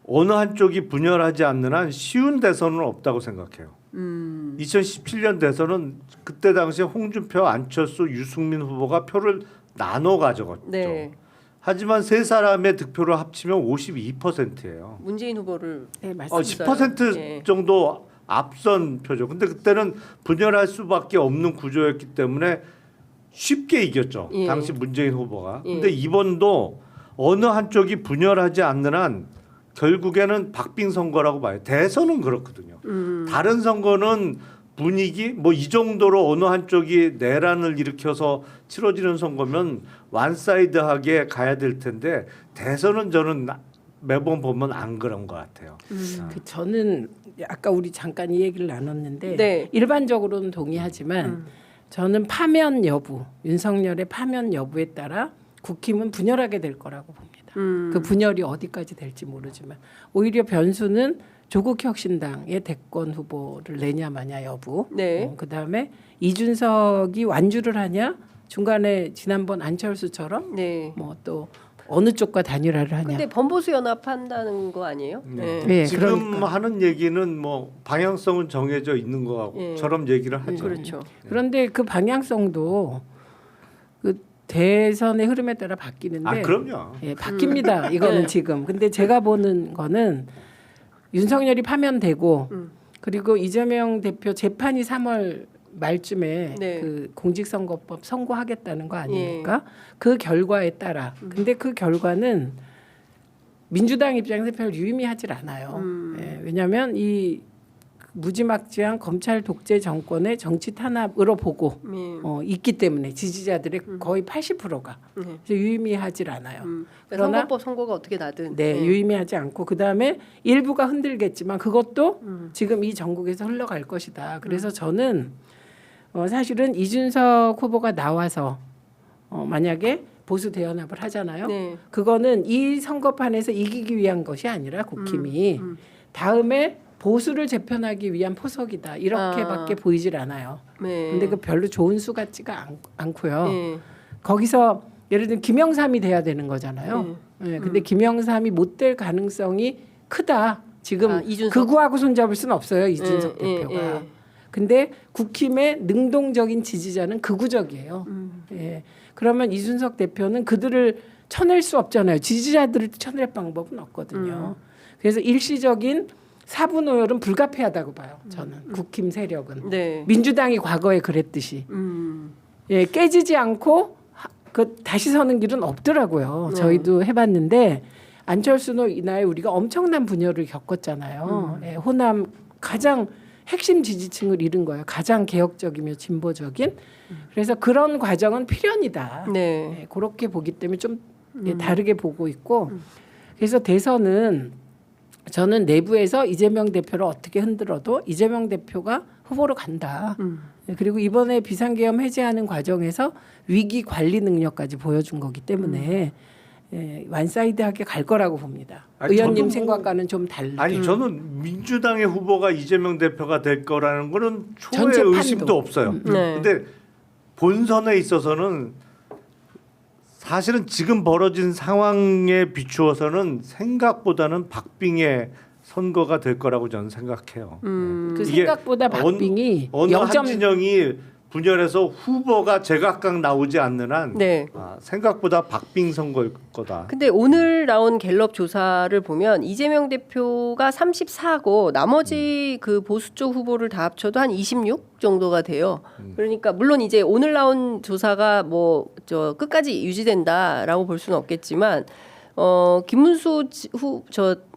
어느 한쪽이 분열하지 않는 한 쉬운 대선은 없다고 생각해요. 2017년 대선은 그때 당시에 홍준표, 안철수, 유승민 후보가 표를 나눠 가져갔죠. 네. 하지만 세 사람의 득표를 합치면 52%예요. 문재인 후보를 네, 맞습니다. 10% 예. 정도 앞선 표죠. 근데 그때는 분열할 수밖에 없는 구조였기 때문에 쉽게 이겼죠. 예. 당시 문재인 후보가. 예. 근데 이번도 어느 한쪽이 분열하지 않는 한 결국에는 박빙 선거라고 봐요. 대선은 그렇거든요. 다른 선거는 분위기 뭐 이 정도로 어느 한쪽이 내란을 일으켜서 치러지는 선거면 완사이드하게 가야 될 텐데 대선은 저는 매번 보면 안 그런 것 같아요. 저는 아까 우리 잠깐 이 얘기를 나눴는데 네. 일반적으로는 동의하지만 저는 파면 여부, 윤석열의 파면 여부에 따라 국힘은 분열하게 될 거라고 봅니다. 그 분열이 어디까지 될지 모르지만 오히려 변수는 조국혁신당의 대권 후보를 내냐 마냐 여부. 네. 그다음에 이준석이 완주를 하냐 중간에 지난번 안철수처럼 네. 뭐 또 어느 쪽과 단일화를 하냐. 근데 범보수 연합한다는 거 아니에요? 네. 네, 지금 그러니까. 하는 얘기는 뭐 방향성은 정해져 있는 것처럼 얘기를 하죠. 그렇죠. 그런데 그 방향성도 그 대선의 흐름에 따라 바뀌는데 그럼요. 예, 바뀝니다. 이거는 네. 지금. 근데 제가 보는 거는 윤석열이 파면되고 그리고 이재명 대표 재판이 3월 말쯤에 네. 그 공직선거법 선고하겠다는 거 아닙니까? 그 결과에 따라. 근데 그 결과는 민주당 입장에서 별 유의미하질 않아요. 예, 왜냐하면 이 무지막지한 검찰 독재 정권의 정치 탄압으로 보고 있기 때문에 지지자들의 거의 80%가 유의미하질 않아요. 그러나 선거법 선거가 어떻게 나든 네, 유의미하지 않고 그다음에 일부가 흔들겠지만 그것도 지금 이 전국에서 흘러갈 것이다. 그래서 저는 사실은 이준석 후보가 나와서 만약에 보수 대연합을 하잖아요. 네. 그거는 이 선거판에서 이기기 위한 것이 아니라 국힘이 다음에 보수를 재편하기 위한 포석이다. 이렇게밖에 보이질 않아요. 네. 근데 그 별로 좋은 수 같지가 않고요. 네. 거기서 예를 들면 김영삼이 돼야 되는 거잖아요. 네. 근데 김영삼이 못 될 가능성이 크다. 지금 이준석? 극우하고 손잡을 수는 없어요. 이준석 네, 대표가. 네. 근데 국힘의 능동적인 지지자는 극우적이에요. 예. 그러면 이준석 대표는 그들을 쳐낼 수 없잖아요. 지지자들을 쳐낼 방법은 없거든요. 그래서 일시적인 사분 오열은 불가피하다고 봐요. 저는 국힘 세력은 네. 민주당이 과거에 그랬듯이 예, 깨지지 않고 다시 서는 길은 없더라고요. 저희도 해봤는데 안철수는 이날 우리가 엄청난 분열을 겪었잖아요. 예, 호남 가장 핵심 지지층을 잃은 거예요. 가장 개혁적이며 진보적인. 그래서 그런 과정은 필연이다. 네. 예, 그렇게 보기 때문에 좀 다르게 보고 있고 그래서 대선은 저는 내부에서 이재명 대표를 어떻게 흔들어도 이재명 대표가 후보로 간다. 예, 그리고 이번에 비상계엄 해제하는 과정에서 위기 관리 능력까지 보여준 거기 때문에 예, 완사이드하게 갈 거라고 봅니다. 아니, 의원님 저도 생각과는 좀 달리. 아니 저는 민주당의 후보가 이재명 대표가 될 거라는 거는 전체 초의 판도. 의심도 없어요. 네. 근데 본선에 있어서는 사실은 지금 벌어진 상황에 비추어서는 생각보다는 박빙의 선거가 될 거라고 저는 생각해요. 그 이게 생각보다 박빙이 어느 0. 한 진영이 분열해서 후보가 제각각 나오지 않는 한 네. 생각보다 박빙 선거일 거다. 근데 오늘 나온 갤럽 조사를 보면 이재명 대표가 34고 나머지 그 보수 쪽 후보를 다 합쳐도 한 26 정도가 돼요. 그러니까 물론 이제 오늘 나온 조사가 뭐 저 끝까지 유지된다라고 볼 수는 없겠지만 김문수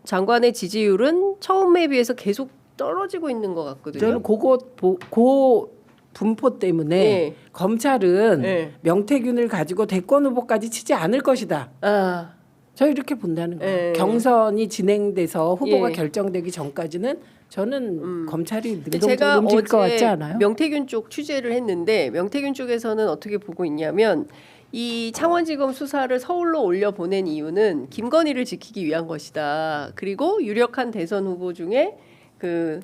장관의 지지율은 처음에 비해서 계속 떨어지고 있는 것 같거든요. 저는 고 분포 때문에 네. 검찰은 네. 명태균을 가지고 대권 후보까지 치지 않을 것이다. 아, 저 이렇게 본다는 거예요. 네. 경선이 진행돼서 후보가 예. 결정되기 전까지는 저는 검찰이 제가 능동적으로 움직일 것 같지 않아요? 명태균 쪽 취재를 했는데 명태균 쪽에서는 어떻게 보고 있냐면 이 창원지검 수사를 서울로 올려 보낸 이유는 김건희를 지키기 위한 것이다. 그리고 유력한 대선 후보 중에 그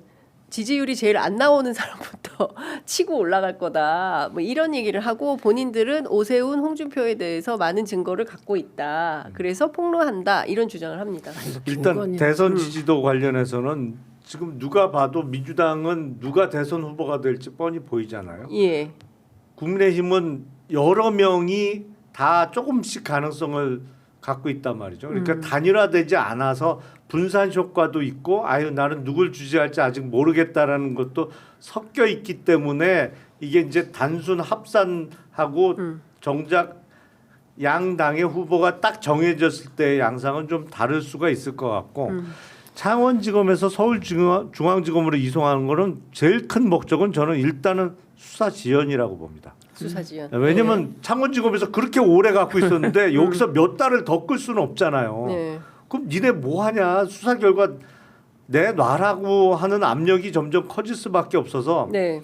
지지율이 제일 안 나오는 사람부터 치고 올라갈 거다. 뭐 이런 얘기를 하고 본인들은 오세훈, 홍준표에 대해서 많은 증거를 갖고 있다. 그래서 폭로한다. 이런 주장을 합니다. 일단 김건희. 대선 지지도 관련해서는 지금 누가 봐도 민주당은 누가 대선 후보가 될지 뻔히 보이잖아요. 예. 국민의힘은 여러 명이 다 조금씩 가능성을 갖고 있단 말이죠. 그러니까 단일화되지 않아서 분산 효과도 있고 아유 나는 누굴 지지할지 아직 모르겠다라는 것도 섞여 있기 때문에 이게 이제 단순 합산하고 정작 양 당의 후보가 딱 정해졌을 때의 양상은 좀 다를 수가 있을 것 같고 창원지검에서 서울중앙지검으로 이송하는 거는 제일 큰 목적은 저는 일단은 수사 지연이라고 봅니다. 수사 지연. 왜냐면 창원지검에서 그렇게 오래 갖고 있었는데 여기서 몇 달을 더 끌 수는 없잖아요. 네. 그럼 니네 뭐 하냐? 수사 결과 내놔라고 하는 압력이 점점 커질 수밖에 없어서 네.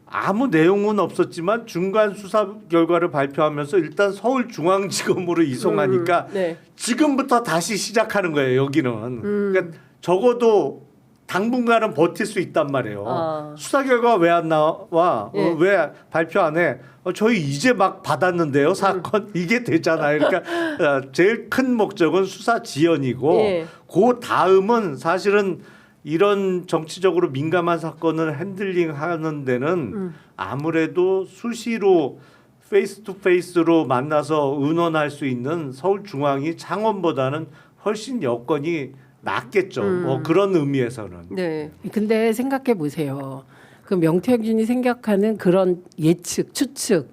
아무 내용은 없었지만 중간 수사 결과를 발표하면서 일단 서울중앙지검으로 이송하니까 네. 지금부터 다시 시작하는 거예요. 여기는. 그러니까 적어도 당분간은 버틸 수 있단 말이에요. 아. 수사 결과 왜 안 나와? 예. 왜 발표 안 해? 저희 이제 막 받았는데요. 사건 이게 되잖아요. 그러니까 제일 큰 목적은 수사 지연이고 예. 그 다음은 사실은 이런 정치적으로 민감한 사건을 핸들링하는 데는 아무래도 수시로 페이스 투 페이스로 만나서 의논할 수 있는 서울중앙이 창원보다는 훨씬 여건이 낫겠죠. 뭐 그런 의미에서는. 네. 근데 생각해 보세요. 그 명태균이 생각하는 그런 예측, 추측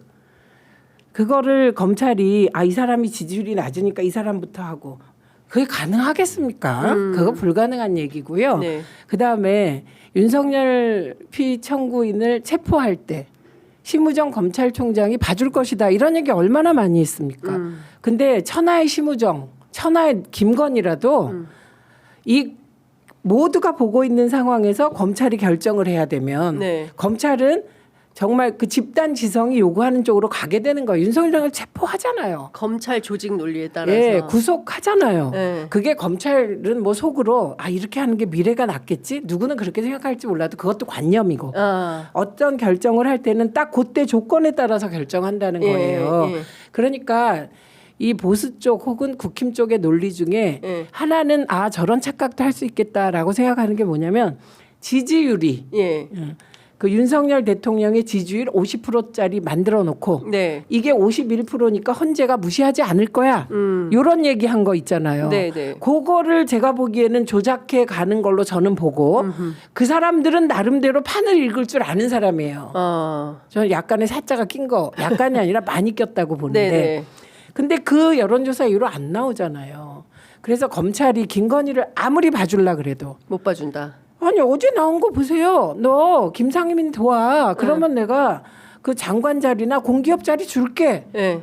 그거를 검찰이 이 사람이 지지율이 낮으니까 이 사람부터 하고 그게 가능하겠습니까? 그거 불가능한 얘기고요. 네. 그다음에 윤석열 피청구인을 체포할 때 심우정 검찰총장이 봐줄 것이다 이런 얘기 얼마나 많이 했습니까? 근데 천하의 심우정, 천하의 김건희라도 이 모두가 보고 있는 상황에서 검찰이 결정을 해야 되면 네. 검찰은 정말 그 집단 지성이 요구하는 쪽으로 가게 되는 거예요. 윤석열을 체포하잖아요. 검찰 조직 논리에 따라서. 예, 구속하잖아요. 네. 그게 검찰은 뭐 속으로 아 이렇게 하는 게 미래가 낫겠지. 누구는 그렇게 생각할지 몰라도 그것도 관념이고 아. 어떤 결정을 할 때는 딱 그때 조건에 따라서 결정한다는 거예요. 예. 그러니까 이 보수 쪽 혹은 국힘 쪽의 논리 중에 예. 하나는 아 저런 착각도 할 수 있겠다라고 생각하는 게 뭐냐면 지지율이 예. 그 윤석열 대통령의 지지율 50%짜리 만들어 놓고 네. 이게 51%니까 헌재가 무시하지 않을 거야. 이런 얘기한 거 있잖아요. 네, 네. 그거를 제가 보기에는 조작해 가는 걸로 저는 보고 그 사람들은 나름대로 판을 읽을 줄 아는 사람이에요. 저는 약간의 사자가 낀 거 약간이 아니라 많이 꼈다고 보는데 네, 네. 근데 그 여론조사 이후로 안 나오잖아요. 그래서 검찰이 김건희를 아무리 봐줄라 그래도 못 봐준다. 아니 어제 나온 거 보세요. 너 김상민 도와. 그러면 내가 그 장관 자리나 공기업 자리 줄게. 예.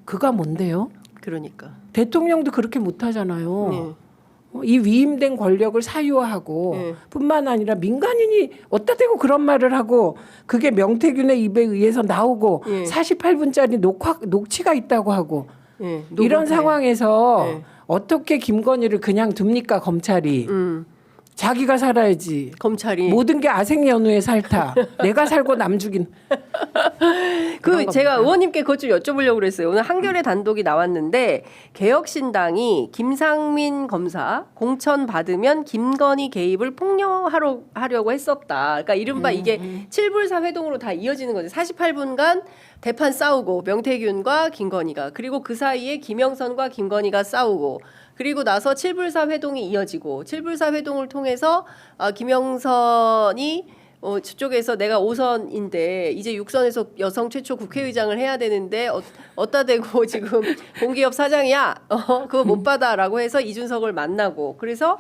그가 뭔데요? 그러니까. 대통령도 그렇게 못하잖아요. 네. 이 위임된 권력을 사유화하고 네. 뿐만 아니라 민간인이 어디다 대고 그런 말을 하고 그게 명태균의 입에 의해서 나오고 예. 48분짜리 녹취가 있다고 하고 예. 이런 녹음해. 상황에서 네. 어떻게 김건희를 그냥 둡니까 검찰이. 자기가 살아야지. 검찰이 모든 게 아생연우의 살타. 내가 살고 남 죽인. 그 제가 의원님께 그것 좀 여쭤보려고 그랬어요. 오늘 한겨레 단독이 나왔는데 개혁신당이 김상민 검사 공천 받으면 김건희 개입을 폭로하려고 했었다. 그러니까 이른바 이게 7불사 회동으로 다 이어지는 거죠. 48분간 대판 싸우고 명태균과 김건희가 그리고 그 사이에 김영선과 김건희가 싸우고 그리고 나서 7불사 회동이 이어지고 7불사 회동을 통해서 김영선이 저쪽에서 내가 5선인데 이제 6선에서 여성 최초 국회의장을 해야 되는데 어따 대고 지금 공기업 사장이야. 그거 못 받아라고 해서 이준석을 만나고 그래서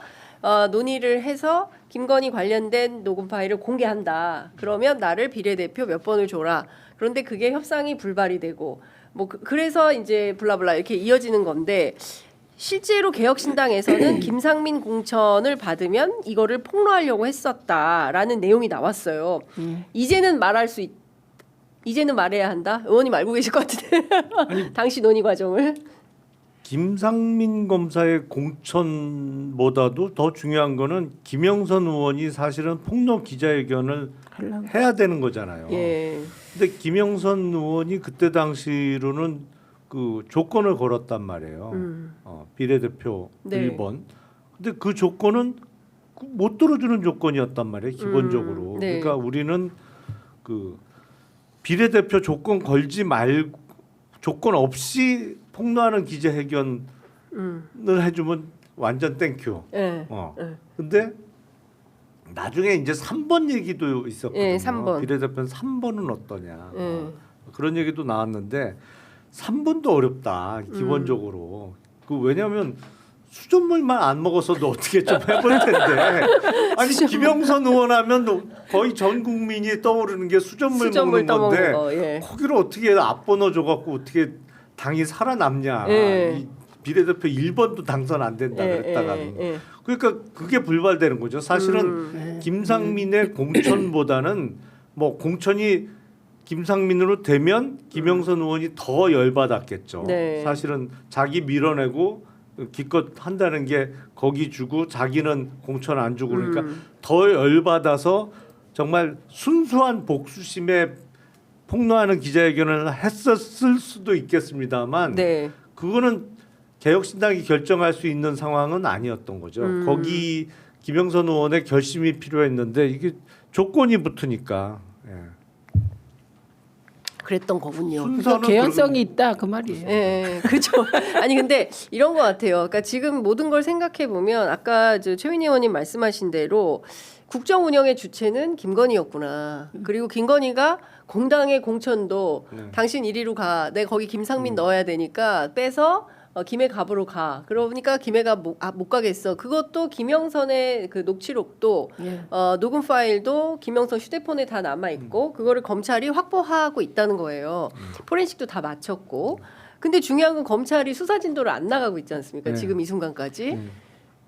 논의를 해서 김건희 관련된 녹음 파일을 공개한다. 그러면 나를 비례대표 몇 번을 줘라. 그런데 그게 협상이 불발이 되고 뭐 그래서 이제 블라블라 이렇게 이어지는 건데 실제로 개혁신당에서는 김상민 공천을 받으면 이거를 폭로하려고 했었다라는 내용이 나왔어요. 이제는 이제는 말해야 한다. 의원님 알고 계실 것 같은데 당시 논의 과정을. 김상민 검사의 공천보다도 더 중요한 거는 김영선 의원이 사실은 폭로 기자회견을 해야 되는 거잖아요. 예. 근데 김영선 의원이 그때 당시로는 그 조건을 걸었단 말이에요. 비례대표 네. 1번. 근데 그 조건은 못 들어주는 조건이었단 말이에요. 기본적으로. 네. 그러니까 우리는 그 비례대표 조건 걸지 말고 조건 없이 폭로하는 기자회견을 해주면 완전 땡큐. 예. 근데 나중에 이제 3번 얘기도 있었거든요. 예, 3번. 비례대표는 3번은 어떠냐. 예. 그런 얘기도 나왔는데 3번도 어렵다. 기본적으로. 그 왜냐하면 수돗물만 안 먹어서도 어떻게 좀 해볼 텐데. 아니 김영선 의원 하면 거의 전 국민이 떠오르는 게 수돗물 먹는 건데 거, 예. 거기를 어떻게 앞번호 줘갖고 어떻게 당이 살아남냐. 예. 이 비례대표 1번도 당선 안 된다 그랬다가는. 예. 그러니까 그게 불발되는 거죠. 사실은 김상민의 공천보다는 뭐 공천이 김상민으로 되면 김영선 의원이 더 열받았겠죠. 네. 사실은 자기 밀어내고 기껏 한다는 게 거기 주고 자기는 공천 안 주고 그러니까 더 열받아서 정말 순수한 복수심에 폭로하는 기자회견을 했었을 수도 있겠습니다만 네. 그거는 개혁신당이 결정할 수 있는 상황은 아니었던 거죠. 거기 김영선 의원의 결심이 필요했는데 이게 조건이 붙으니까. 예. 그랬던 거군요. 그래서 개연성이 있다 그 말이에요. 예, 그렇죠. 아니 근데 이런 것 같아요. 그러니까 지금 모든 걸 생각해 보면 아까 최민희 의원님 말씀하신 대로 국정 운영의 주체는 김건희였구나. 그리고 김건희가 공당의 공천도 당신 1위로 가. 내가 거기 김상민 넣어야 되니까 빼서 김해 갑으로 가. 그러니까 김해가 못 가겠어. 그것도 김영선의 그 녹취록도 예. 녹음 파일도 김영선 휴대폰에 다 남아 있고 그거를 검찰이 확보하고 있다는 거예요. 포렌식도 다 마쳤고. 근데 중요한 건 검찰이 수사 진도를 안 나가고 있지 않습니까? 네. 지금 이 순간까지.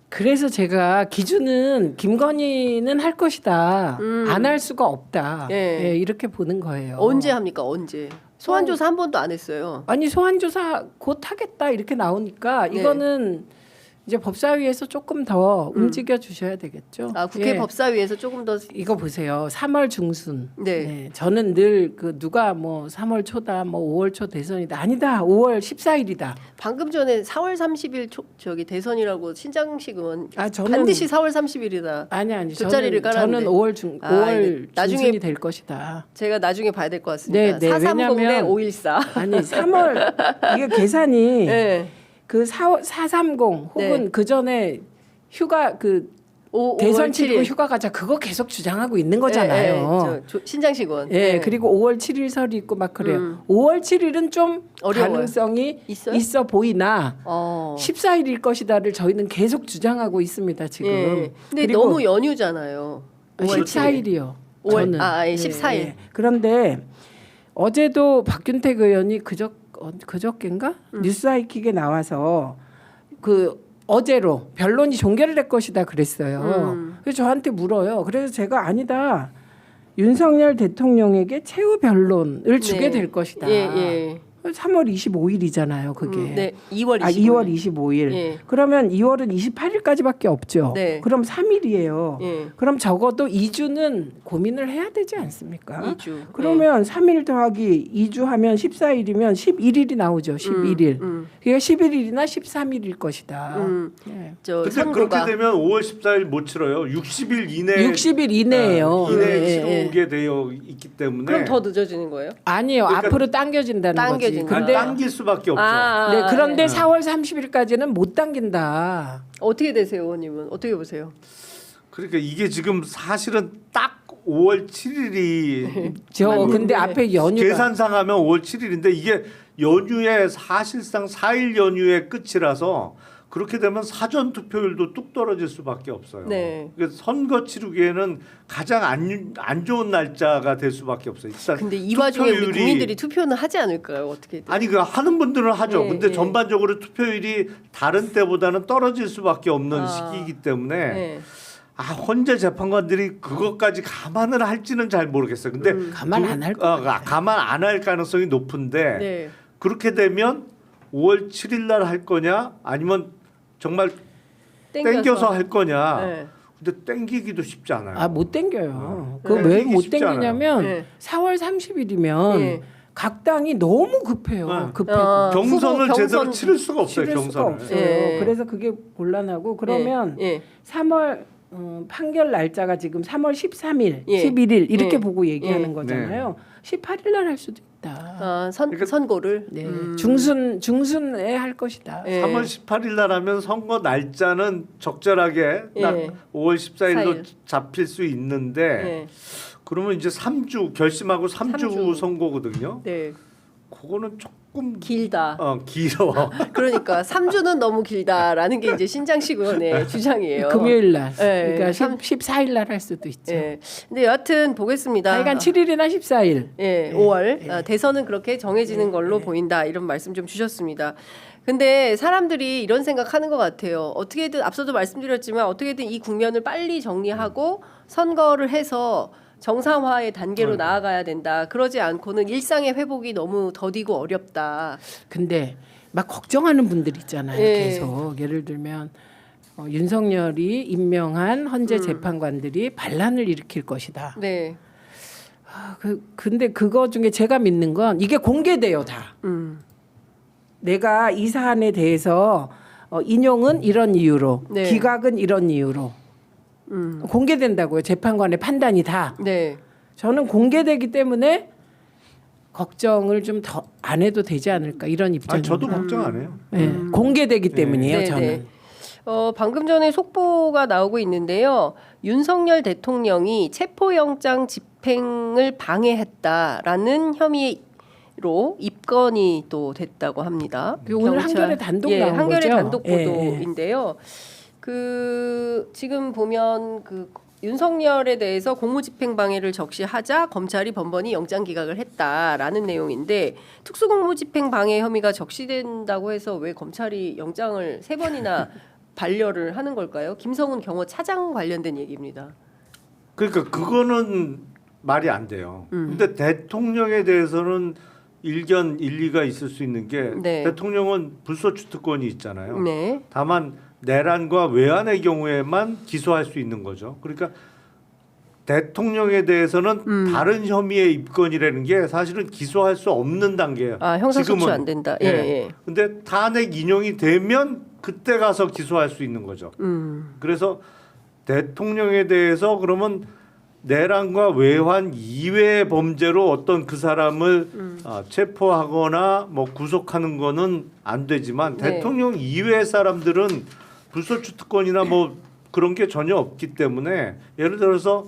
그래서 제가 기준은 김건희는 할 것이다. 음. 안 할 수가 없다. 예. 예, 이렇게 보는 거예요. 언제 합니까? 언제? 소환 조사 한 번도 안 했어요. 아니 소환 조사 곧 하겠다 이렇게 나오니까 네. 이거는 이제 법사위에서 조금 더 움직여 주셔야 되겠죠. 아, 국회 예. 법사위에서 조금 더 이거 보세요. 3월 중순. 네. 저는 늘 그 누가 뭐 3월 초다, 뭐 5월 초 대선이다. 아니다. 5월 14일이다. 방금 전에 4월 30일 저기 대선이라고 신장식 의원 아 저는 반드시 4월 30일이다. 아니 돗자리를 깔았는데. 저는 5월 중 아, 5월 나중에 중순이 될 것이다. 제가 나중에 봐야 될 것 같습니다. 네, 네. 430 대 왜냐면 514. 아니 3월 이게 계산이 네. 그 430 혹은 네. 그 전에 휴가 그 대선 5월 치르고 7일. 휴가 가자 그거 계속 주장하고 있는 거잖아요. 신장식 의원. 예, 네. 그리고 5월 7일 설이 있고 막 그래요. 5월 7일은 좀 어려워요. 가능성이 있어요? 있어 보이나 14일일 것이다를 저희는 계속 주장하고 있습니다 지금. 예. 근데 그리고 너무 연휴잖아요. 5월 14일이요. 5월 저는. 예, 14일. 그런데 어제도 박균택 의원이 그저께인가 뉴스아이킥에 나와서 그 어제로 변론이 종결을 될 것이다 그랬어요. 그래서 저한테 물어요. 그래서 제가 아니다. 윤석열 대통령에게 최후 변론을 주게 네. 될 것이다. 예, 예. 3월 25일이잖아요, 그게. 네, 2월 25일. 아, 2월 25일. 예. 그러면 2월은 28일까지밖에 없죠. 네. 그럼 3일이에요. 예. 그럼 적어도 2주는 고민을 해야 되지 않습니까? 2주. 그러면 3일 더하기 2주 하면 14일이면 11일이 나오죠. 11일. 그러니까 11일이나 13일일 것이다. 예. 저 근데 선거가 그렇게 되면 5월 14일 못 치러요. 60일 이내 60일 이내예요. 이내에 예, 예. 치르게 되어 있기 때문에 그럼 더 늦어지는 거예요? 아니요. 그러니까 앞으로 당겨진다는 당겨진다. 거지. 아니, 근데 당길 수밖에 없죠. 네, 그런데 예. 4월 30일까지는 못 당긴다. 어떻게 되세요, 의원님은? 어떻게 보세요? 그러니까 이게 지금 사실은 딱 5월 7일이 근데 앞에 연휴가 계산상 하면 5월 7일인데 이게 연휴의 사실상 4일 연휴의 끝이라서 그렇게 되면 사전 투표율도 뚝 떨어질 수밖에 없어요. 네. 그래서 선거 치르기에는 가장 안 좋은 날짜가 될 수밖에 없어요. 일단 근데 이 와중에 우리 투표율이- 국민들이 투표는 하지 않을까요? 어떻게? 아니 그 하는 분들은 하죠. 네, 근데 네. 전반적으로 투표율이 다른 때보다는 떨어질 수밖에 없는 시기이기 때문에 네. 헌재 재판관들이 그것까지 감안을 할지는 잘 모르겠어요. 근데 가만 안 할 것 같아요. 감안 안 할 가능성이 높은데 네. 그렇게 되면 5월 7일 날 할 거냐 아니면 정말 땡겨서 할 거냐. 네. 근데 땡기기도 쉽지 않아요. 아, 못 땡겨요. 네. 그거 왜 땡기기 못 쉽지 땡기냐면 네. 4월 30일이면 네. 각 당이 너무 급해요. 네. 급해고. 경선을 후보 제대로 경선 치를 수가 없어요. 치를 수가 경선을. 없어요. 예. 그래서 그게 곤란하고 그러면 예. 3월 판결 날짜가 지금 3월 13일, 예. 11일 이렇게 예. 보고 얘기하는 예. 거잖아요. 18일 날 할 수도 있다. 그러니까 선고를. 네. 중순에 할 것이다. 예. 3월 18일 날 하면 선거 날짜는 적절하게 딱 예. 5월 14일로 14일. 잡힐 수 있는데 예. 그러면 이제 3주 결심하고 3주 3주. 선거거든요. 네. 그거는 조금 길다. 길어. 그러니까 3주는 너무 길다라는 게 이제 신장식 의원의 주장이에요. 금요일 날. 예. 그러니까 14일 날 할 수도 있죠. 예. 근데 여하튼 보겠습니다. 하여간 7일이나 14일. 예, 5월 대선은 그렇게 정해지는 걸로 보인다 이런 말씀 좀 주셨습니다. 근데 사람들이 이런 생각하는 것 같아요. 어떻게든 앞서도 말씀드렸지만 어떻게든 이 국면을 빨리 정리하고 선거를 해서 정상화의 단계로 나아가야 된다. 그러지 않고는 일상의 회복이 너무 더디고 어렵다. 근데 막 걱정하는 분들 있잖아요. 예. 계속 예를 들면 윤석열이 임명한 헌재 재판관들이 반란을 일으킬 것이다. 네. 근데 그거 중에 제가 믿는 건 이게 공개돼요 다. 내가 이 사안에 대해서 인용은 이런 이유로, 네. 기각은 이런 이유로 공개된다고요. 재판관의 판단이 다. 네. 저는 공개되기 때문에 걱정을 좀 더 안 해도 되지 않을까 이런 입장입니다. 저도 걱정 안 해요. 네, 공개되기 때문이에요. 네, 저는. 네. 방금 전에 속보가 나오고 있는데요. 윤석열 대통령이 체포영장 집행을 방해했다라는 혐의에 입건이 또 됐다고 합니다. 오늘 한겨레 단독 나온 한겨레 거죠? 단독 예, 보도인데요. 지금 보면 윤석열에 대해서 공무집행방해를 적시하자 검찰이 번번이 영장 기각을 했다라는 내용인데 특수공무집행방해 혐의가 적시된다고 해서 왜 검찰이 영장을 3번이나 반려를 하는 걸까요? 김성훈 경호차장 관련된 얘기입니다. 그러니까 그거는 말이 안 돼요. 근데 대통령에 대해서는 일견 일리가 있을 수 있는 게 네. 대통령은 불소추 특권이 있잖아요. 네. 다만 내란과 외환의 경우에만 기소할 수 있는 거죠. 그러니까 대통령에 대해서는 다른 혐의의 입건이라는 게 사실은 기소할 수 없는 단계예요. 형사소추 지금은. 안 된다. 예. 근데 탄핵 인용이 되면 그때 가서 기소할 수 있는 거죠. 그래서 대통령에 대해서 그러면 내란과 외환 이외의 범죄로 어떤 그 사람을 체포하거나 뭐 구속하는 거는 안 되지만 네. 대통령 이외의 사람들은 불소추 특권이나 뭐 그런 게 전혀 없기 때문에 예를 들어서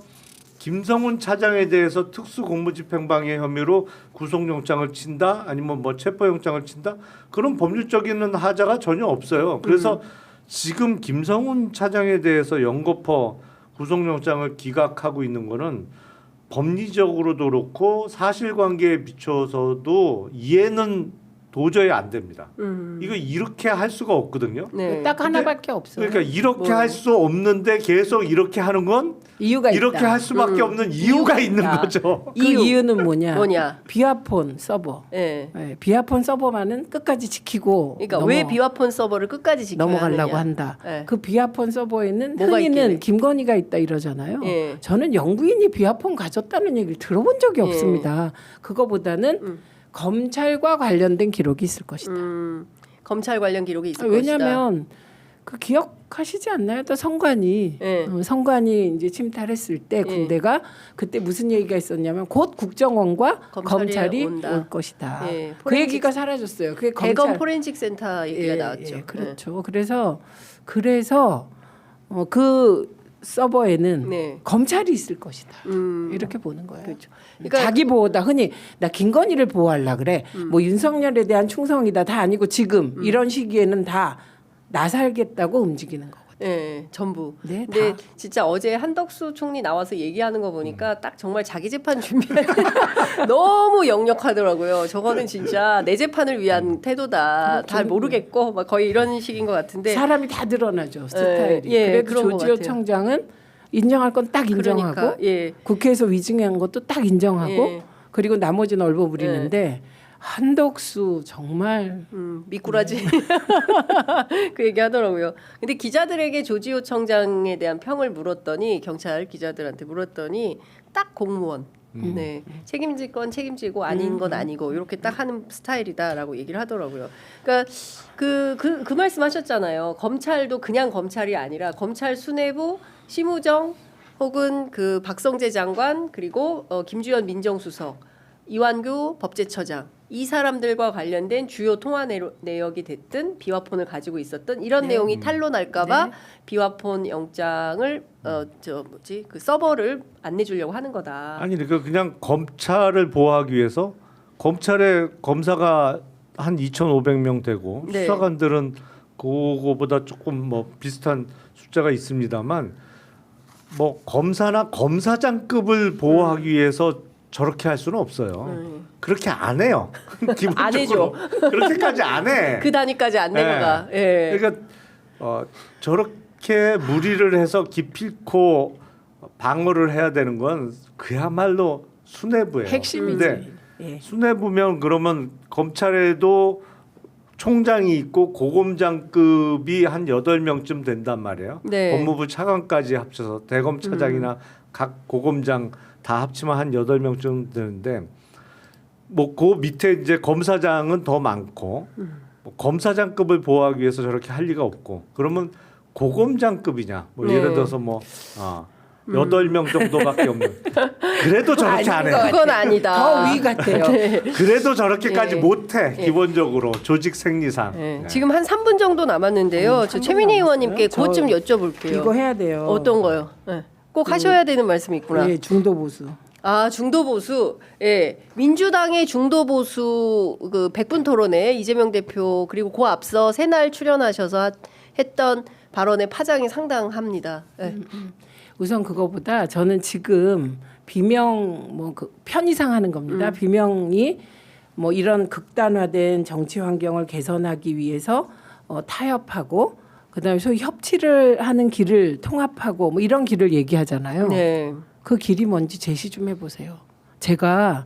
김성훈 차장에 대해서 특수공무집행방해 혐의로 구속영장을 친다 아니면 뭐 체포영장을 친다 그런 법률적인 하자가 전혀 없어요. 그래서 지금 김성훈 차장에 대해서 영거포 구속영장을 기각하고 있는 거는 법리적으로도 그렇고 사실관계에 비춰서도 이해는 도저히 안 됩니다. 이거 이렇게 할 수가 없거든요. 네. 딱 하나밖에 없어요. 그러니까 이렇게 할 수 없는데 계속 이렇게 하는 건 이유가 이렇게 있다. 할 수밖에 없는 이유가 있는 있다. 거죠. 그 이유는 뭐냐? 뭐냐? 비아폰 서버. 네. 네, 비아폰 서버만은 끝까지 지키고 그러니까 왜 비와폰 서버를 끝까지 지켜야 넘어가려고 하느냐. 한다. 네. 그 비아폰 서버에는 뭐가 흔히는 있길래? 김건희가 있다 이러잖아요. 예. 저는 영부인이 비아폰 가졌다는 얘기를 들어본 적이 예. 없습니다. 그거보다는 검찰과 관련된 기록이 있을 것이다. 검찰 관련 기록이 있을 것이다. 왜냐하면 그 기억하시지 않나요? 또 성관이 예. 성관이 이제 침탈했을 때 군대가 그때 무슨 얘기가 있었냐면 곧 국정원과 검찰이 온다. 올 것이다. 예. 그 얘기가 사라졌어요. 그게 대검 검찰 포렌식 센터 얘기가 나왔죠. 예, 그렇죠. 그래서 그 서버에는 네. 검찰이 있을 것이다. 이렇게 보는 거예요. 그렇죠. 그러니까 자기 보호다. 흔히 나 김건희를 보호하려 그래. 뭐 윤석열에 대한 충성이다. 다 아니고 지금 이런 시기에는 다 나 살겠다고 움직이는 거거든요. 네, 전부. 네, 근데 다. 진짜 어제 한덕수 총리 나와서 얘기하는 거 보니까 딱 정말 자기 재판 준비할 때 너무 역력하더라고요. 저거는 진짜 내 재판을 위한 태도다. 잘 모르겠고 막 거의 이런 식인 것 같은데. 사람이 다 드러나죠. 스타일이. 예, 그래도 그런 것 조지호 같아요. 청장은 인정할 건 딱 인정하고 그러니까, 예. 국회에서 위증한 것도 딱 인정하고 예. 그리고 나머지는 얼버무리는데 한덕수 정말 미꾸라지 그 얘기 하더라고요. 근데 기자들에게 조지호 청장에 대한 평을 물었더니 경찰 기자들한테 물었더니 딱 공무원. 네. 책임질 건 책임지고 아닌 건 아니고 이렇게 딱 하는 스타일이다라고 얘기를 하더라고요. 그러니까 그 말씀하셨잖아요. 검찰도 그냥 검찰이 아니라 검찰 수뇌부, 심우정 혹은 그 박성재 장관 그리고 김주현 민정수석, 이완규 법제처장 이 사람들과 관련된 주요 통화 내역이 됐든 비화폰을 가지고 있었던 이런 내용이 탄로날까봐 비화폰 영장을 그 서버를 안 내주려고 하는 거다. 아니 그러니까 그냥 검찰을 보호하기 위해서 검찰의 검사가 한 2,500명 되고 네. 수사관들은 그거보다 조금 뭐 비슷한 숫자가 있습니다만 뭐 검사나 검사장급을 보호하기 위해서 저렇게 할 수는 없어요. 그렇게 안 해요. 기본적으로 안 해줘. 그렇게까지 안 해. 그 단위까지 안 내려가. 예. 그러니까 저렇게 무리를 해서 기필코 방어를 해야 되는 건 그야말로 수뇌부예요. 핵심이지. 근데 예. 수뇌부면 그러면 검찰에도 총장이 있고 고검장급이 한 8명쯤 된단 말이에요. 네. 법무부 차관까지 합쳐서 대검차장이나 각 고검장 다 합치면 한 8명쯤 되는데 뭐 그 밑에 이제 검사장은 더 많고 뭐 검사장급을 보호하기 위해서 저렇게 할 리가 없고 그러면 고검장급이냐 뭐 네. 예를 들어서 뭐 8명 정도밖에 없는 그래도 저렇게 안 해. 그건 아니다. 더 위 같아요. 그래도 저렇게까지 예. 못해 예. 기본적으로 조직 생리상. 예. 네. 지금 한 3분 정도 남았는데요. 저 3분 최민희 남았어요? 의원님께 저 그것 좀 여쭤볼게요. 이거 해야 돼요. 어떤 거요? 꼭 하셔야 되는 말씀이 있구나. 예, 중도 보수. 아, 중도 보수. 예. 민주당의 중도 보수 그 100분 토론에 이재명 대표 그리고 그 앞서 새날 출연하셔서 했던 발언의 파장이 상당합니다. 예. 우선 그거보다 저는 지금 비명 뭐 그 편의상 하는 겁니다. 비명이 뭐 이런 극단화된 정치 환경을 개선하기 위해서 타협하고 그다음에 소위 협치를 하는 길을 통합하고 뭐 이런 길을 얘기하잖아요. 네. 그 길이 뭔지 제시 좀 해보세요. 제가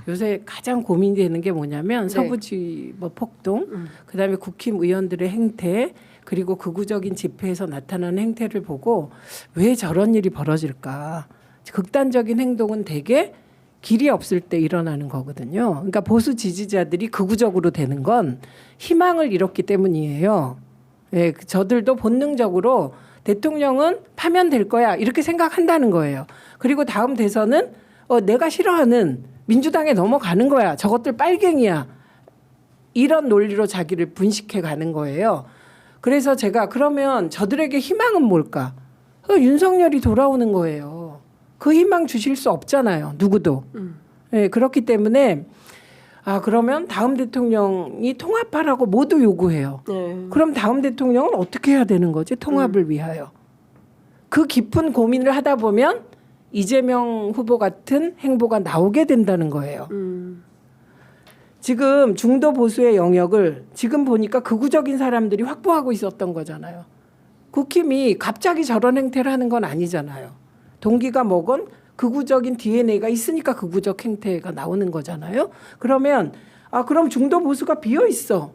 요새 가장 고민되는 게 뭐냐면 네. 서부지 뭐 폭동, 그다음에 국힘의원들의 행태, 그리고 극우적인 집회에서 나타나는 행태를 보고 왜 저런 일이 벌어질까? 극단적인 행동은 대개 길이 없을 때 일어나는 거거든요. 그러니까 보수 지지자들이 극우적으로 되는 건 희망을 잃었기 때문이에요. 예, 저들도 본능적으로 대통령은 파면될 거야 이렇게 생각한다는 거예요. 그리고 다음 대선은 내가 싫어하는 민주당에 넘어가는 거야. 저것들 빨갱이야. 이런 논리로 자기를 분식해 가는 거예요. 그래서 제가 그러면 저들에게 희망은 뭘까? 윤석열이 돌아오는 거예요. 그 희망 주실 수 없잖아요. 누구도. 네, 그렇기 때문에 그러면 다음 대통령이 통합하라고 모두 요구해요. 네. 그럼 다음 대통령은 어떻게 해야 되는 거지? 통합을 위하여. 그 깊은 고민을 하다 보면 이재명 후보 같은 행보가 나오게 된다는 거예요. 지금 중도 보수의 영역을 지금 보니까 극우적인 사람들이 확보하고 있었던 거잖아요. 국힘이 갑자기 저런 행태를 하는 건 아니잖아요. 동기가 뭐건 극우적인 DNA가 있으니까 극우적 행태가 나오는 거잖아요. 그러면 그럼 중도 보수가 비어 있어.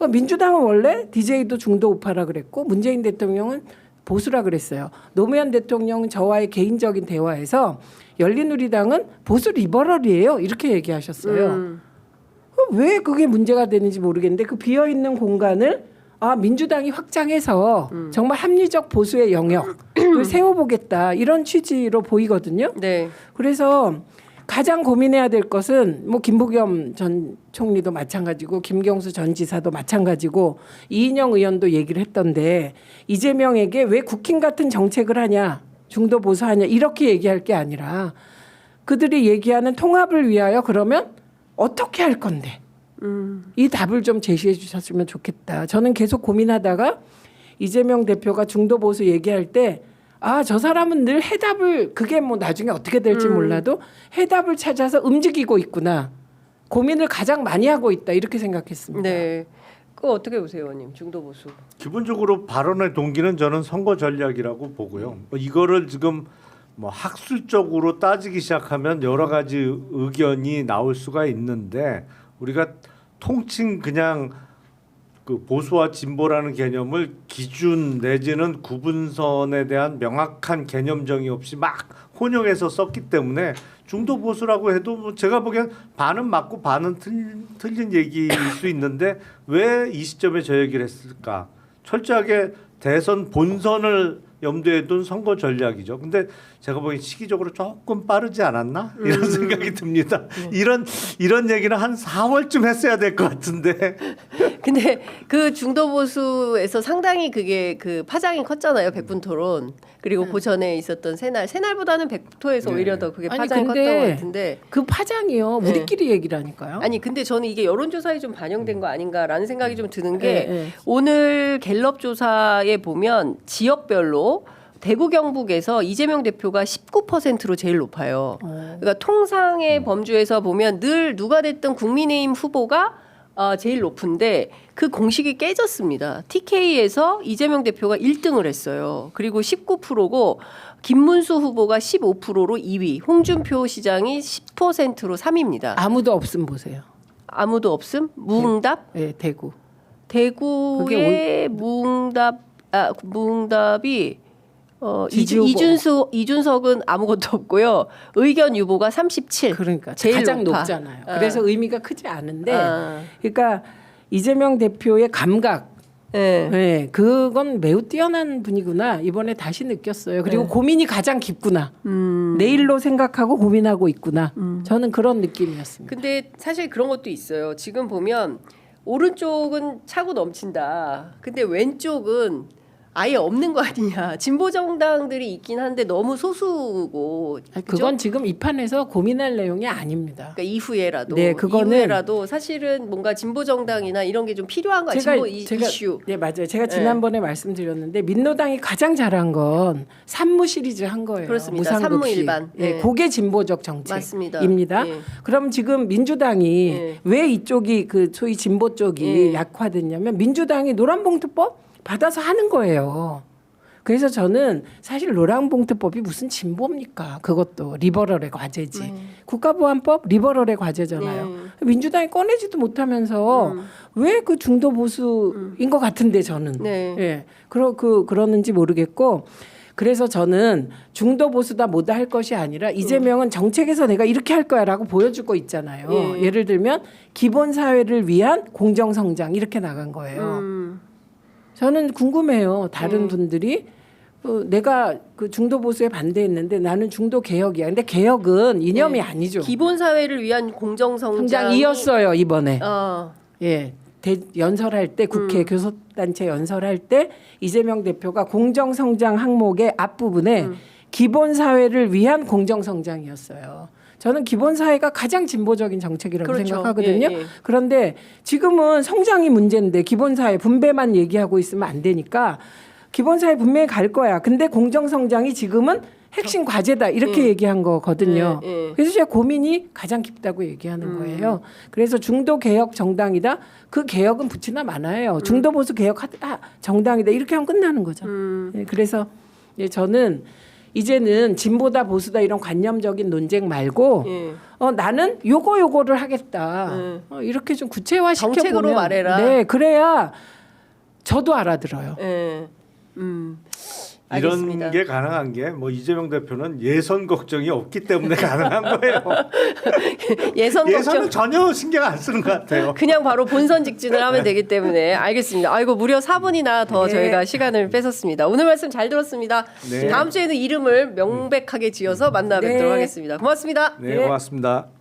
민주당은 원래 DJ도 중도 우파라 그랬고 문재인 대통령은 보수라 그랬어요. 노무현 대통령은 저와의 개인적인 대화에서 열린우리당은 보수 리버럴이에요. 이렇게 얘기하셨어요. 왜 그게 문제가 되는지 모르겠는데 그 비어 있는 공간을 민주당이 확장해서 정말 합리적 보수의 영역을 세워보겠다 이런 취지로 보이거든요. 네. 그래서 가장 고민해야 될 것은 뭐 김부겸 전 총리도 마찬가지고 김경수 전 지사도 마찬가지고 이인영 의원도 얘기를 했던데 이재명에게 왜 국힘 같은 정책을 하냐 중도 보수하냐 이렇게 얘기할 게 아니라 그들이 얘기하는 통합을 위하여 그러면 어떻게 할 건데 이 답을 좀 제시해 주셨으면 좋겠다. 저는 계속 고민하다가 이재명 대표가 중도 보수 얘기할 때 저 사람은 늘 해답을 그게 뭐 나중에 어떻게 될지 몰라도 해답을 찾아서 움직이고 있구나. 고민을 가장 많이 하고 있다. 이렇게 생각했습니다. 네. 그거 어떻게 보세요, 의원님? 중도 보수. 기본적으로 발언의 동기는 저는 선거 전략이라고 보고요. 이거를 지금 뭐 학술적으로 따지기 시작하면 여러 가지 의견이 나올 수가 있는데 우리가 통칭 그냥 그 보수와 진보라는 개념을 기준 내지는 구분선에 대한 명확한 개념정의 없이 막 혼용해서 썼기 때문에 중도 보수라고 해도 뭐 제가 보기엔 반은 맞고 반은 틀린 얘기일 수 있는데 왜 이 시점에 저 얘기를 했을까? 철저하게 대선 본선을 염두에 둔 선거 전략이죠. 근데 제가 보기엔 시기적으로 조금 빠르지 않았나 이런 생각이 듭니다. 이런 얘기는 한 4월쯤 했어야 될 것 같은데. 근데 그 중도 보수에서 상당히 그게 그 파장이 컸잖아요. 100분 토론. 그리고 그 전에 있었던 새날보다는 백토에서 네. 오히려 더 그게 아니, 파장이 컸던 근데 것 같은데. 그 파장이요. 우리끼리 얘기라니까요. 아니 근데 저는 이게 여론조사에 좀 반영된 거 아닌가라는 생각이 좀 드는 게 네. 오늘 갤럽 조사에 보면 지역별로 대구 경북에서 이재명 대표가 19%로 제일 높아요. 그러니까 통상의 범주에서 보면 늘 누가 됐든 국민의힘 후보가 제일 높은데 그 공식이 깨졌습니다. TK에서 이재명 대표가 1등을 했어요. 그리고 19%고 김문수 후보가 15%로 2위, 홍준표 시장이 10%로 3위입니다. 아무도 없음 보세요. 아무도 없음? 무응답? 네, 대구. 대구의 무응답이 지지 후보. 이준석은 아무것도 없고요. 의견 유보가 37. 그러니까 제일 가장 높아. 높잖아요. 그래서 의미가 크지 않은데 아. 그러니까 이재명 대표의 감각 네. 네, 그건 매우 뛰어난 분이구나 이번에 다시 느꼈어요. 그리고 고민이 가장 깊구나. 내일로 생각하고 고민하고 있구나. 저는 그런 느낌이었습니다. 근데 사실 그런 것도 있어요. 지금 보면 오른쪽은 차고 넘친다. 근데 왼쪽은 아예 없는 거 아니냐. 진보 정당들이 있긴 한데 너무 소수고. 아니, 그죠? 그건 지금 이 판에서 고민할 내용이 아닙니다. 그러니까 이후에라도 네, 그거는- 이후에라도 사실은 뭔가 진보 정당이나 이런 게 좀 필요한 거야. 진보 이슈. 네 맞아요. 제가 지난번에 말씀드렸는데 민노당이 가장 잘한 건 산무 시리즈 한 거예요. 그렇습니다. 무상급식. 산무 일반. 예, 네. 그게 진보적 맞습니다. 정책입니다. 예. 그럼 지금 민주당이 예. 왜 이쪽이 그 소위 진보 쪽이 예. 약화됐냐면 민주당이 노란봉투법 받아서 하는 거예요. 그래서 저는 사실 노란봉투법이 무슨 진보입니까? 그것도 리버럴의 과제지. 국가보안법 리버럴의 과제잖아요. 민주당이 꺼내지도 못하면서 왜 그 중도 보수인 것 같은데 저는 네. 예 그러는지 모르겠고. 그래서 저는 중도 보수다 뭐다 할 것이 아니라 이재명은 정책에서 내가 이렇게 할 거야라고 보여주고 있잖아요. 예. 예를 들면 기본 사회를 위한 공정 성장 이렇게 나간 거예요. 저는 궁금해요. 다른 분들이 내가 그 중도 보수에 반대했는데 나는 중도 개혁이야. 근데 개혁은 이념이 아니죠. 기본 사회를 위한 공정 성장이 성장이었어요 이번에. 예. 연설할 때 국회 교섭단체 연설할 때 이재명 대표가 공정성장 항목의 앞부분에 기본 사회를 위한 공정성장이었어요. 저는 기본 사회가 가장 진보적인 정책이라고 그렇죠. 생각하거든요. 예, 예. 그런데 지금은 성장이 문제인데 기본 사회 분배만 얘기하고 있으면 안 되니까 기본 사회 분명히 갈 거야. 근데 공정성장이 지금은 핵심 과제다 이렇게 얘기한 거거든요. 예, 예. 그래서 제가 고민이 가장 깊다고 얘기하는 거예요. 그래서 중도 개혁 정당이다. 그 개혁은 붙이나 마나요. 중도 보수 개혁 정당이다. 이렇게 하면 끝나는 거죠. 예, 그래서 저는 이제는 진보다 보수다 이런 관념적인 논쟁 말고 예. 나는 요거를 하겠다. 이렇게 좀 구체화 시켜 정책으로 보면 말해라. 네, 그래야 저도 알아들어요. 예. 이런 알겠습니다. 게 가능한 게 뭐 이재명 대표는 예선 걱정이 없기 때문에 가능한 거예요. 예선 걱정 예선은 전혀 신경 안 쓰는 것 같아요. 그냥 바로 본선 직진을 하면 되기 때문에 알겠습니다. 아이고 무려 4분이나 더 네. 저희가 시간을 뺏었습니다. 오늘 말씀 잘 들었습니다. 네. 다음 주에는 이름을 명백하게 지어서 만나 뵙도록 네. 하겠습니다. 고맙습니다. 네, 고맙습니다.